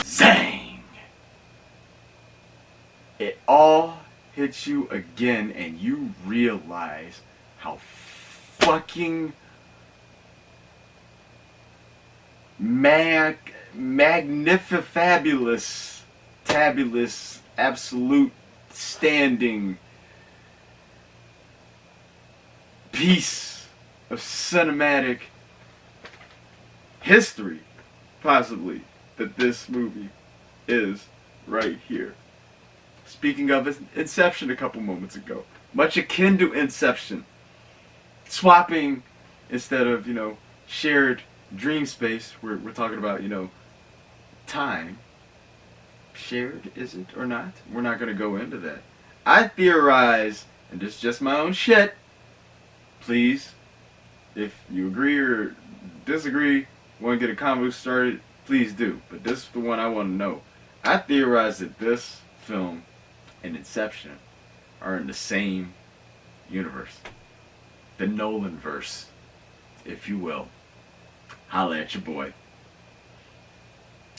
zang! It all hits you again, and you realize how fucking magnificabulous, tabulous, absolute standing piece of cinematic history, possibly, that this movie is right here. Speaking of Inception a couple moments ago, much akin to Inception, swapping instead of, shared dream space, we're talking about, time. Shared, is it or not? We're not going to go into that. I theorize, and this is just my own shit, please, if you agree or disagree, want to get a convo started, please do. But this is the one I want to know. I theorize that this film and Inception are in the same universe. The Nolan-verse, if you will. Holla at your boy.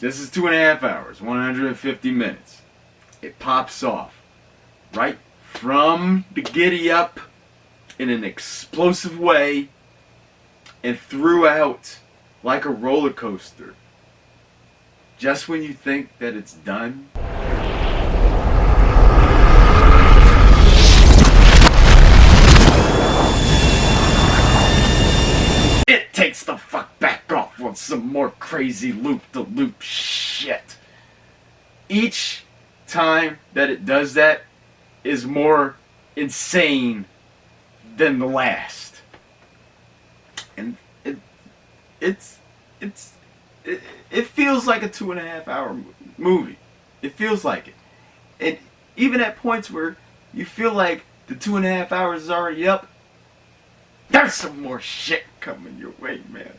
This is 2.5 hours, 150 minutes. It pops off right from the giddy up in an explosive way and throughout like a roller coaster. Just when you think that it's done, it takes the fuck back off on some more crazy loop-de-loop shit. Each time that it does that is more insane than the last. And it feels like a 2.5 hour movie. It feels like it. And even at points where you feel like the 2.5 hours is already up, there's some more shit coming your way, man.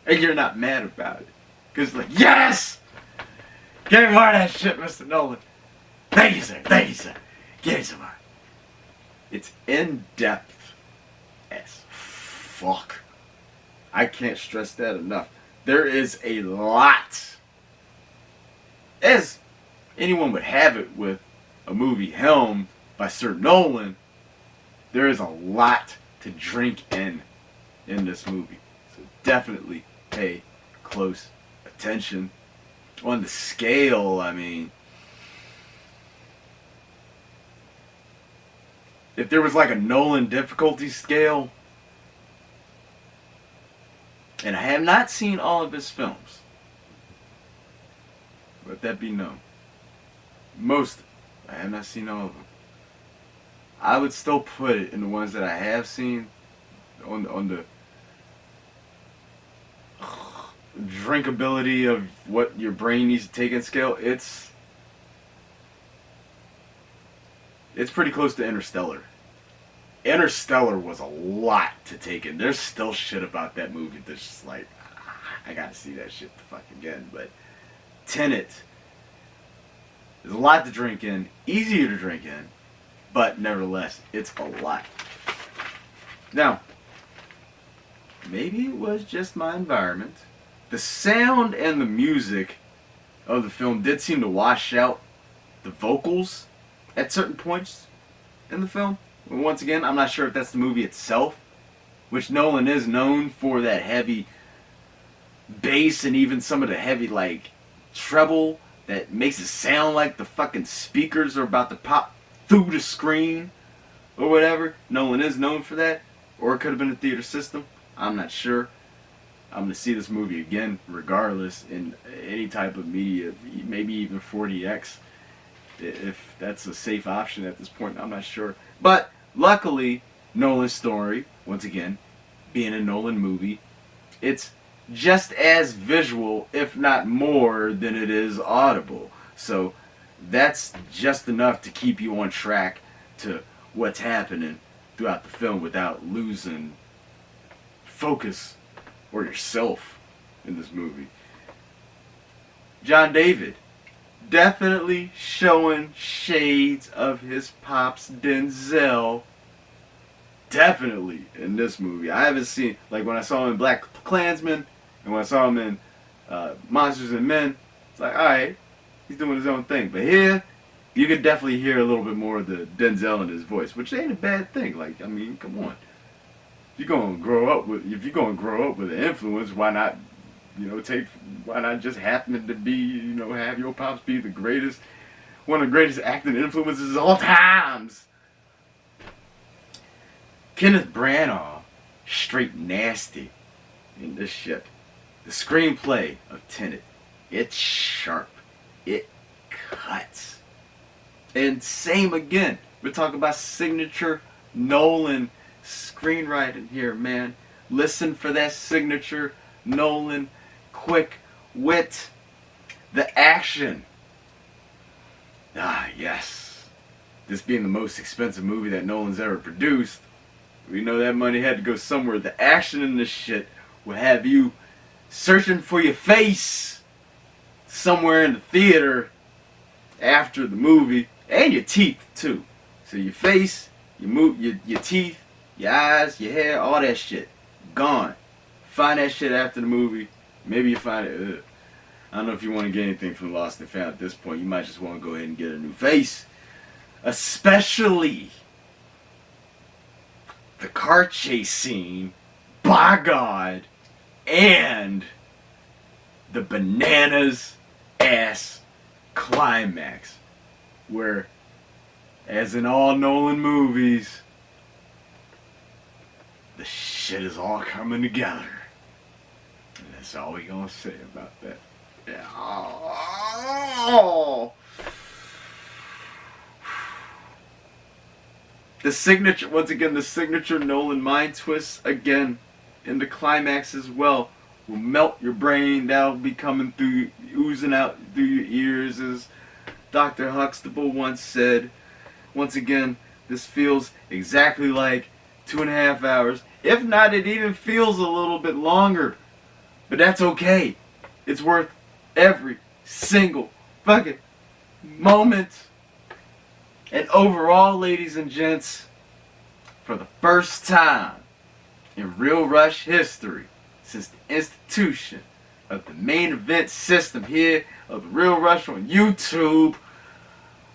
And you're not mad about it. Because, like, yes! Give me more of that shit, Mr. Nolan. Thank you, sir. Thank you, sir. Give me some more. It's in-depth as fuck. I can't stress that enough. There is a lot, as anyone would have it with a movie helmed by Sir Nolan, there is a lot to drink in this movie. So definitely pay close attention. On the scale, I mean, if there was like a Nolan difficulty scale, and I have not seen all of his films, let that be known. Most, I have not seen all of them. I would still put it in the ones that I have seen on the drinkability of what your brain needs to take in scale. It's pretty close to Interstellar. Interstellar was a lot to take in. There's still shit about that movie that's just like, I gotta see that shit the fuck again. But Tenet, there's a lot to drink in, easier to drink in, but nevertheless, it's a lot. Now, maybe it was just my environment. The sound and the music of the film did seem to wash out the vocals at certain points in the film. Once again, I'm not sure if that's the movie itself, which Nolan is known for that heavy bass and even some of the heavy, like, treble that makes it sound like the fucking speakers are about to pop through the screen or whatever. Nolan is known for that. Or it could have been a theater system. I'm not sure. I'm going to see this movie again, regardless, in any type of media, maybe even 4DX, if that's a safe option at this point. I'm not sure. But luckily, Nolan's story, once again, being a Nolan movie, it's just as visual, if not more, than it is audible. So that's just enough to keep you on track to what's happening throughout the film without losing focus or yourself in this movie. John David, definitely showing shades of his pops Denzel. Definitely in this movie. I haven't seen, like when I saw him in Black Klansman and when I saw him in Monsters and Men, it's like, alright, he's doing his own thing. But here, you could definitely hear a little bit more of the Denzel in his voice, which ain't a bad thing. Like, I mean, come on. If you're gonna grow up with an influence, why not, why not just happen to be, have your pops be the greatest, one of the greatest acting influences of all times. Kenneth Branagh, straight nasty in this shit. The screenplay of Tenet, it's sharp. It cuts. And same again, we're talking about signature Nolan screenwriting here, man. Listen for that signature Nolan quick wit. The action. Ah, yes. This being the most expensive movie that Nolan's ever produced, we know that money had to go somewhere. The action in this shit will have you searching for your face somewhere in the theater after the movie, and your teeth too. So your face, your teeth, your eyes, your hair, all that shit gone. Find that shit after the movie. Maybe you find it. I don't know if you want to get anything from Lost and Found at this point. You might just want to go ahead and get a new face, especially the car chase scene. By God, and the bananas ass climax, where, as in all Nolan movies, the shit is all coming together. And that's all we gonna say about that. Yeah. Oh. The signature, once again, the signature Nolan mind twists again in the climax as well will melt your brain. That'll be coming through, oozing out through your ears, as Dr. Huxtable once said. Once again, this feels exactly like 2.5 hours. If not, it even feels a little bit longer. But that's okay. It's worth every single fucking moment. And overall, ladies and gents, for the first time in Real Rush history, since the institution of the main event system here of the Real Rush on YouTube,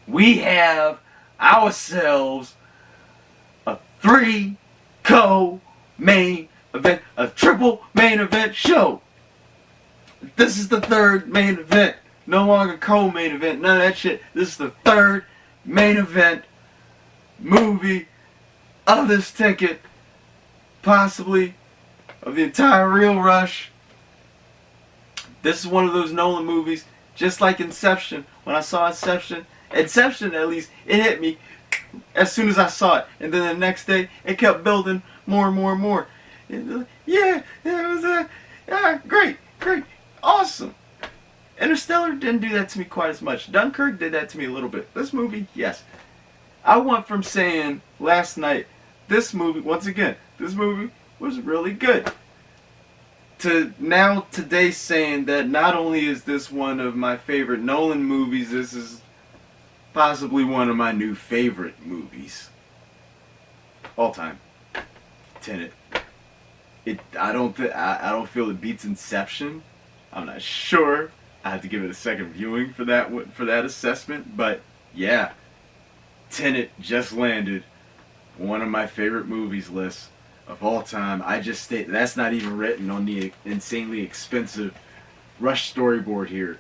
we have ourselves a 3 co-main event, a triple main event show. This is the third main event. No longer co-main event, none of that shit. This is the third main event movie of this ticket, possibly of the entire Real Rush. This is one of those Nolan movies, just like Inception. When I saw Inception at least, it hit me as soon as I saw it, and then the next day it kept building more and more and more. Yeah, it was great, awesome. Interstellar didn't do that to me quite as much. Dunkirk did that to me a little bit. This movie, yes. I went from saying last night, this movie, once again, this movie was really good, to now today saying that not only is this one of my favorite Nolan movies, this is possibly one of my new favorite movies. All time. Tenet. I don't feel it beats Inception. I'm not sure. I have to give it a second viewing for that assessment, but yeah, Tenet just landed one of my favorite movies lists of all time. I just state that's not even written on the insanely expensive Rush storyboard here.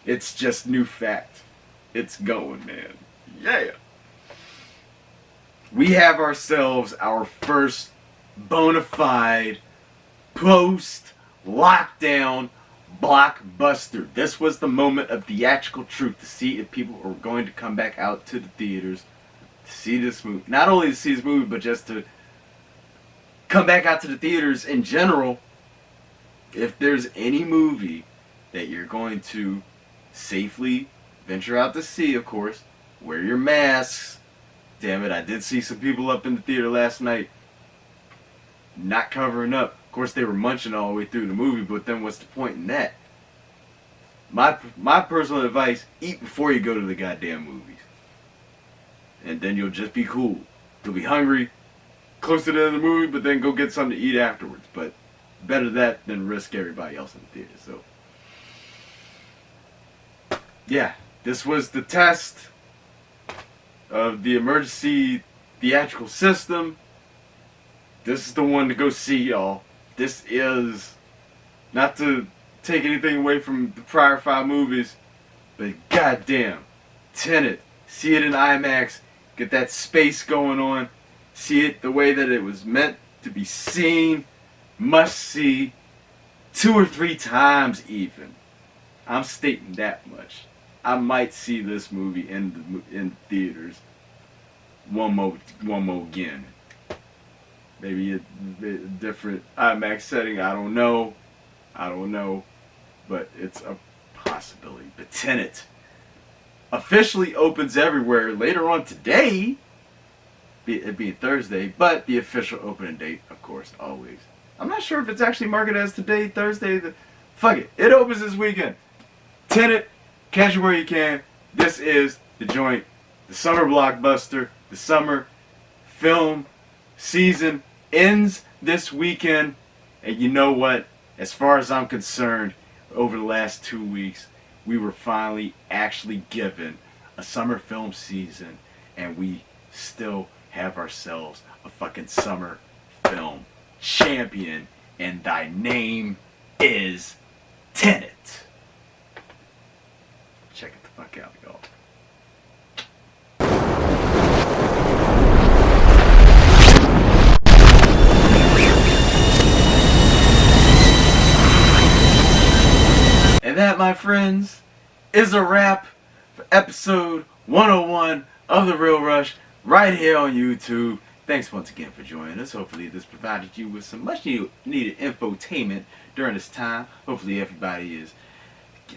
It's just new fact. It's going, man. Yeah. We have ourselves our first bona fide post-lockdown blockbuster. This was the moment of theatrical truth to see if people were going to come back out to the theaters to see this movie. Not only to see this movie, but just to come back out to the theaters in general. If there's any movie that you're going to safely venture out to see, of course, wear your masks. Damn it, I did see some people up in the theater last night not covering up. Of course, they were munching all the way through the movie, but then what's the point in that? My personal advice, eat before you go to the goddamn movies. And then you'll just be cool. You'll be hungry close to the end of the movie, but then go get something to eat afterwards. But better that than risk everybody else in the theater. So, yeah, this was the test of the emergency theatrical system. This is the one to go see, y'all. This is, not to take anything away from the prior 5 movies, but goddamn, Tenet. See it in IMAX. Get that space going on. See it the way that it was meant to be seen. Must see 2 or 3 times even. I'm stating that much. I might see this movie in theaters one more again. Maybe a different IMAX setting. I don't know. But it's a possibility. But Tenet officially opens everywhere later on today. It being Thursday, but the official opening date, of course, always. I'm not sure if it's actually marketed as today, Thursday. Fuck it. It opens this weekend. Tenet, catch it where you can. This is the joint. The summer blockbuster. The summer film season ends this weekend. And you know what? As far as I'm concerned, over the last 2 weeks, we were finally actually given a summer film season. And we still have ourselves a fucking summer film champion. And thy name is Tenet. Check it the fuck out, y'all. And that, my friends, is a wrap for episode 101 of The Real Rush. right here on YouTube. Thanks once again for joining us. Hopefully this provided you with some much needed infotainment during this time. Hopefully everybody is...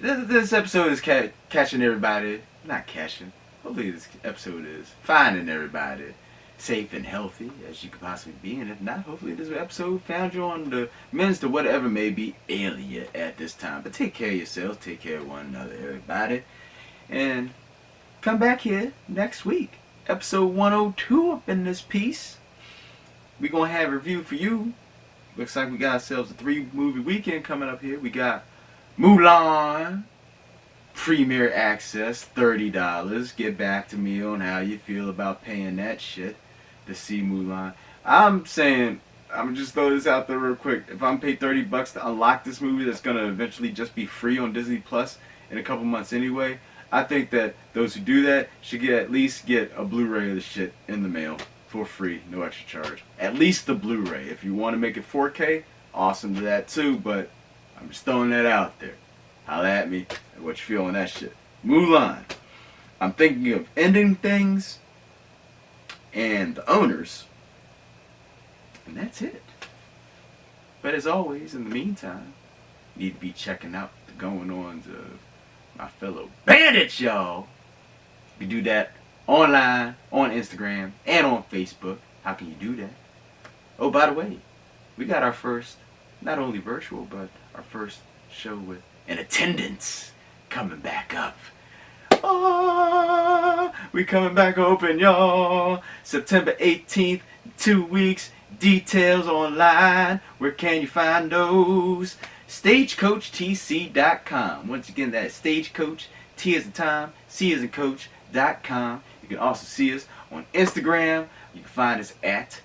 This episode is catching everybody. Not catching. Hopefully this episode is finding everybody safe and healthy as you could possibly be. And if not, hopefully this episode found you on the men's to whatever may be alien at this time. But take care of yourselves. Take care of one another, everybody. And come back here next week. Episode 102 up in this piece. We're going to have a review for you. Looks like we got ourselves a 3-movie weekend coming up here. We got Mulan, Premier Access, $30. Get back to me on how you feel about paying that shit to see Mulan. I'm saying, I'm just throw this out there real quick. If I'm paid $30 to unlock this movie that's going to eventually just be free on Disney Plus in a couple months anyway, I think that those who do that should at least get a Blu-ray of the shit in the mail for free, no extra charge. At least the Blu-ray. If you want to make it 4K, awesome to that too, but I'm just throwing that out there. Holla at me and what you feel on that shit. Mulan. I'm thinking of ending things and the owners, and that's it. But as always, in the meantime, you need to be checking out the going-ons of my fellow bandits, y'all. You can do that online, on Instagram, and on Facebook. How can you do that? Oh, by the way, we got our first, not only virtual, but our first show with an attendance coming back up. Oh, we coming back open, y'all. September 18th, 2 weeks. Details online. Where can you find those? StagecoachTC.com. Once again, that's Stagecoach, T as in time, C as in coach.com. You can also see us on Instagram. You can find us at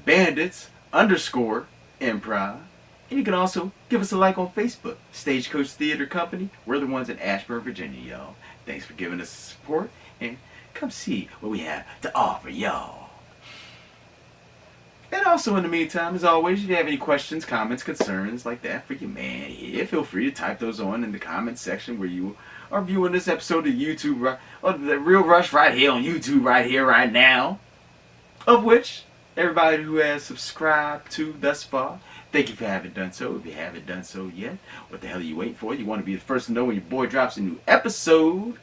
bandits_improv. And you can also give us a like on Facebook. Stagecoach Theater Company. We're the ones in Ashburn, Virginia, y'all. Thanks for giving us support. And come see what we have to offer y'all. And also in the meantime, as always, if you have any questions, comments, concerns like that for your man here, feel free to type those on in the comments section where you are viewing this episode of YouTube, or the Real Rush right here on YouTube right here, right now. Of which, everybody who has subscribed to thus far, thank you for having done so. If you haven't done so yet, what the hell are you waiting for? You want to be the first to know when your boy drops a new episode.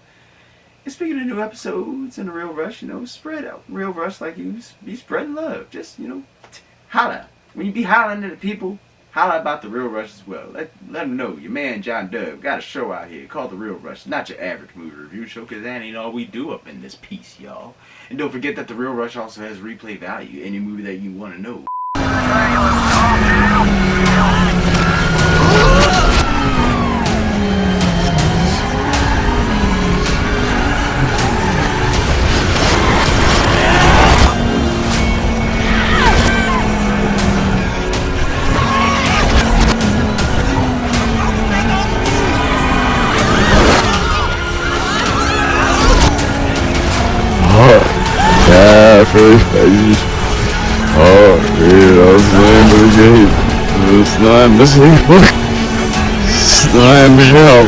And speaking of new episodes and the Real Rush, spread out Real Rush like you be spreading love. Just, holla. When you be hollering at the people, holla about the Real Rush as well. Let them know your man John Dove got a show out here called the Real Rush. Not your average movie review show, because that ain't all we do up in this piece, y'all. And don't forget that the Real Rush also has replay value. Any movie that you want to know. First baby. Oh, dude, I was playing to the gate. It's not missing. It's not Michelle.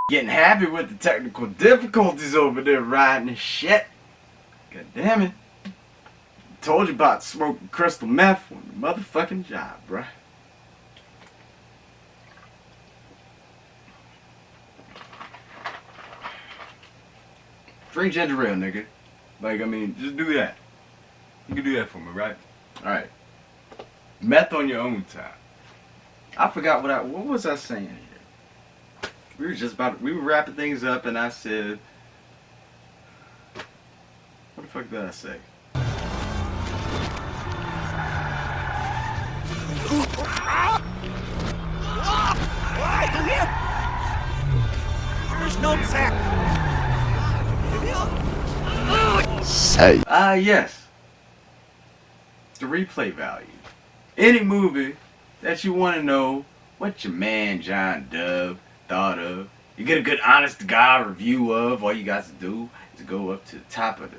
Getting happy with the technical difficulties over there riding this shit. God damn it. Told you about smoking crystal meth on the motherfucking job, bruh. Drink ginger ale, nigga. Just do that. You can do that for me, right? Alright. Meth on your own time. I forgot what was I saying here? we were wrapping things up, and I said, what the fuck did I say? Say. Yes. The replay value. Any movie that you want to know what your man John Dove thought of, you get a good honest to God review of, all you got to do is go up to the top of the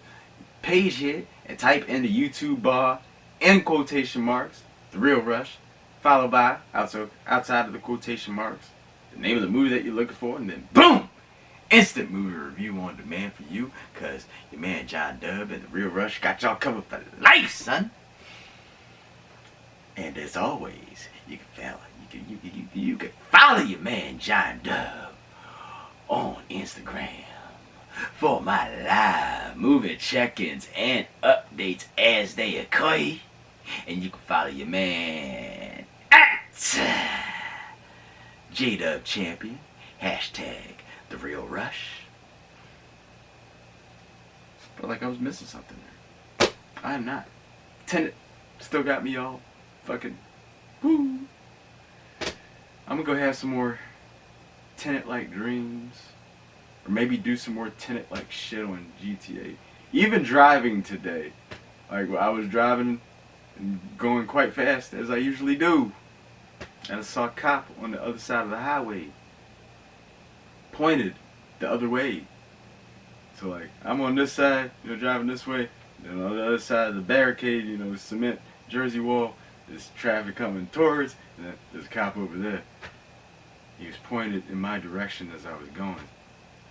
page here and type in the YouTube bar in quotation marks, The Real Rush, followed by, outside of the quotation marks, the name of the movie that you're looking for, and then boom! Instant movie review on demand for you, cause your man John Dub and The Real Rush got y'all covered for life, son. And as always, you can follow your man John Dub on Instagram for my live movie check-ins and updates as they occur. And you can follow your man at JDub Champion, hashtag The Real Rush. Felt like I was missing something there. I am not. Tenet still got me all fucking woo. I'm gonna go have some more Tenet-like dreams. Or maybe do some more Tenet-like shit on GTA. Even driving today. Like, I was driving and going quite fast, as I usually do. And I saw a cop on the other side of the highway. Pointed the other way. So, like, I'm on this side, driving this way. And on the other side of the barricade, cement, Jersey wall, there's traffic coming towards, and then there's a cop over there. He was pointed in my direction as I was going.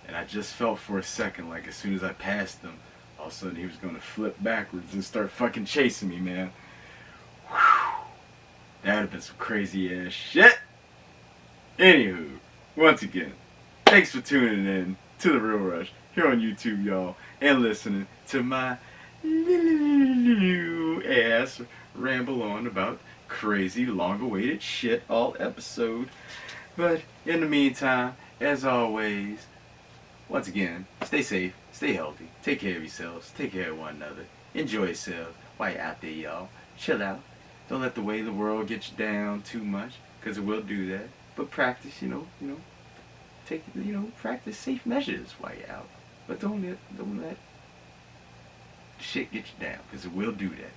And I just felt for a second, like as soon as I passed him, all of a sudden he was going to flip backwards and start fucking chasing me, man. Whew. That would have been some crazy ass shit. Anywho, once again, thanks for tuning in to The Real Rush here on YouTube, y'all, and listening to my little ass ramble on about crazy, long-awaited shit all episode. But in the meantime, as always, once again, stay safe, stay healthy, take care of yourselves, take care of one another, enjoy yourselves while you're out there, y'all. Chill out. Don't let the way of the world get you down too much, because it will do that. But practice, practice safe measures while you're out. But don't let shit get you down, because it will do that.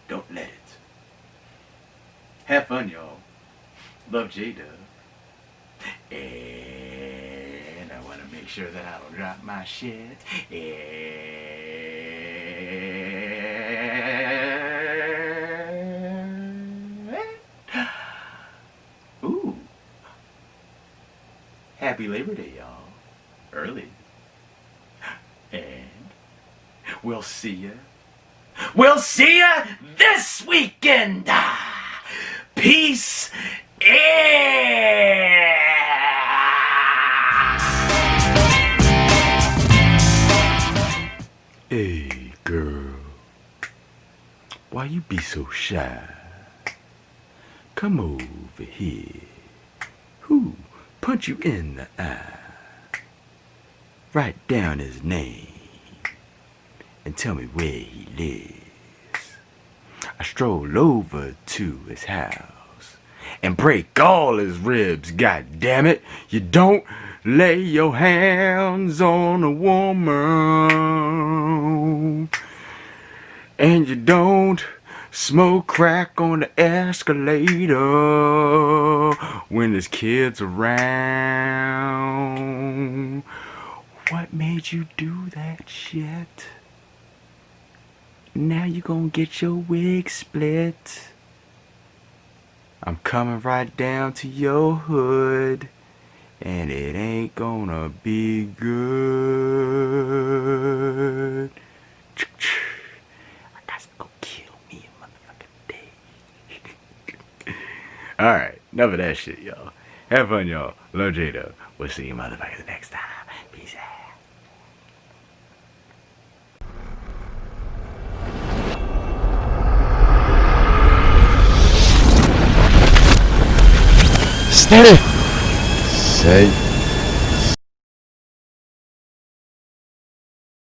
Don't let it. Have fun, y'all. Love J-Dub. And I want to make sure that I don't drop my shit. Ooh. Happy Labor Day, y'all. Early. And we'll see ya. We'll see ya this weekend. Peace. Hey, girl. Why you be so shy? Come over here. Who punch you in the eye? Write down his name and tell me where he lives. I stroll over to his house and break all his ribs, god damn it. You don't lay your hands on a woman, and you don't smoke crack on the escalator when there's kids around. What made you do that shit? Now you gonna get your wig split. I'm coming right down to your hood, and it ain't gonna be good. I got to go kill me a motherfucking day. Alright, enough of that shit, y'all. Have fun, y'all. Love J-Dub. We'll see you motherfuckers next time. Peace out. Steady. Say.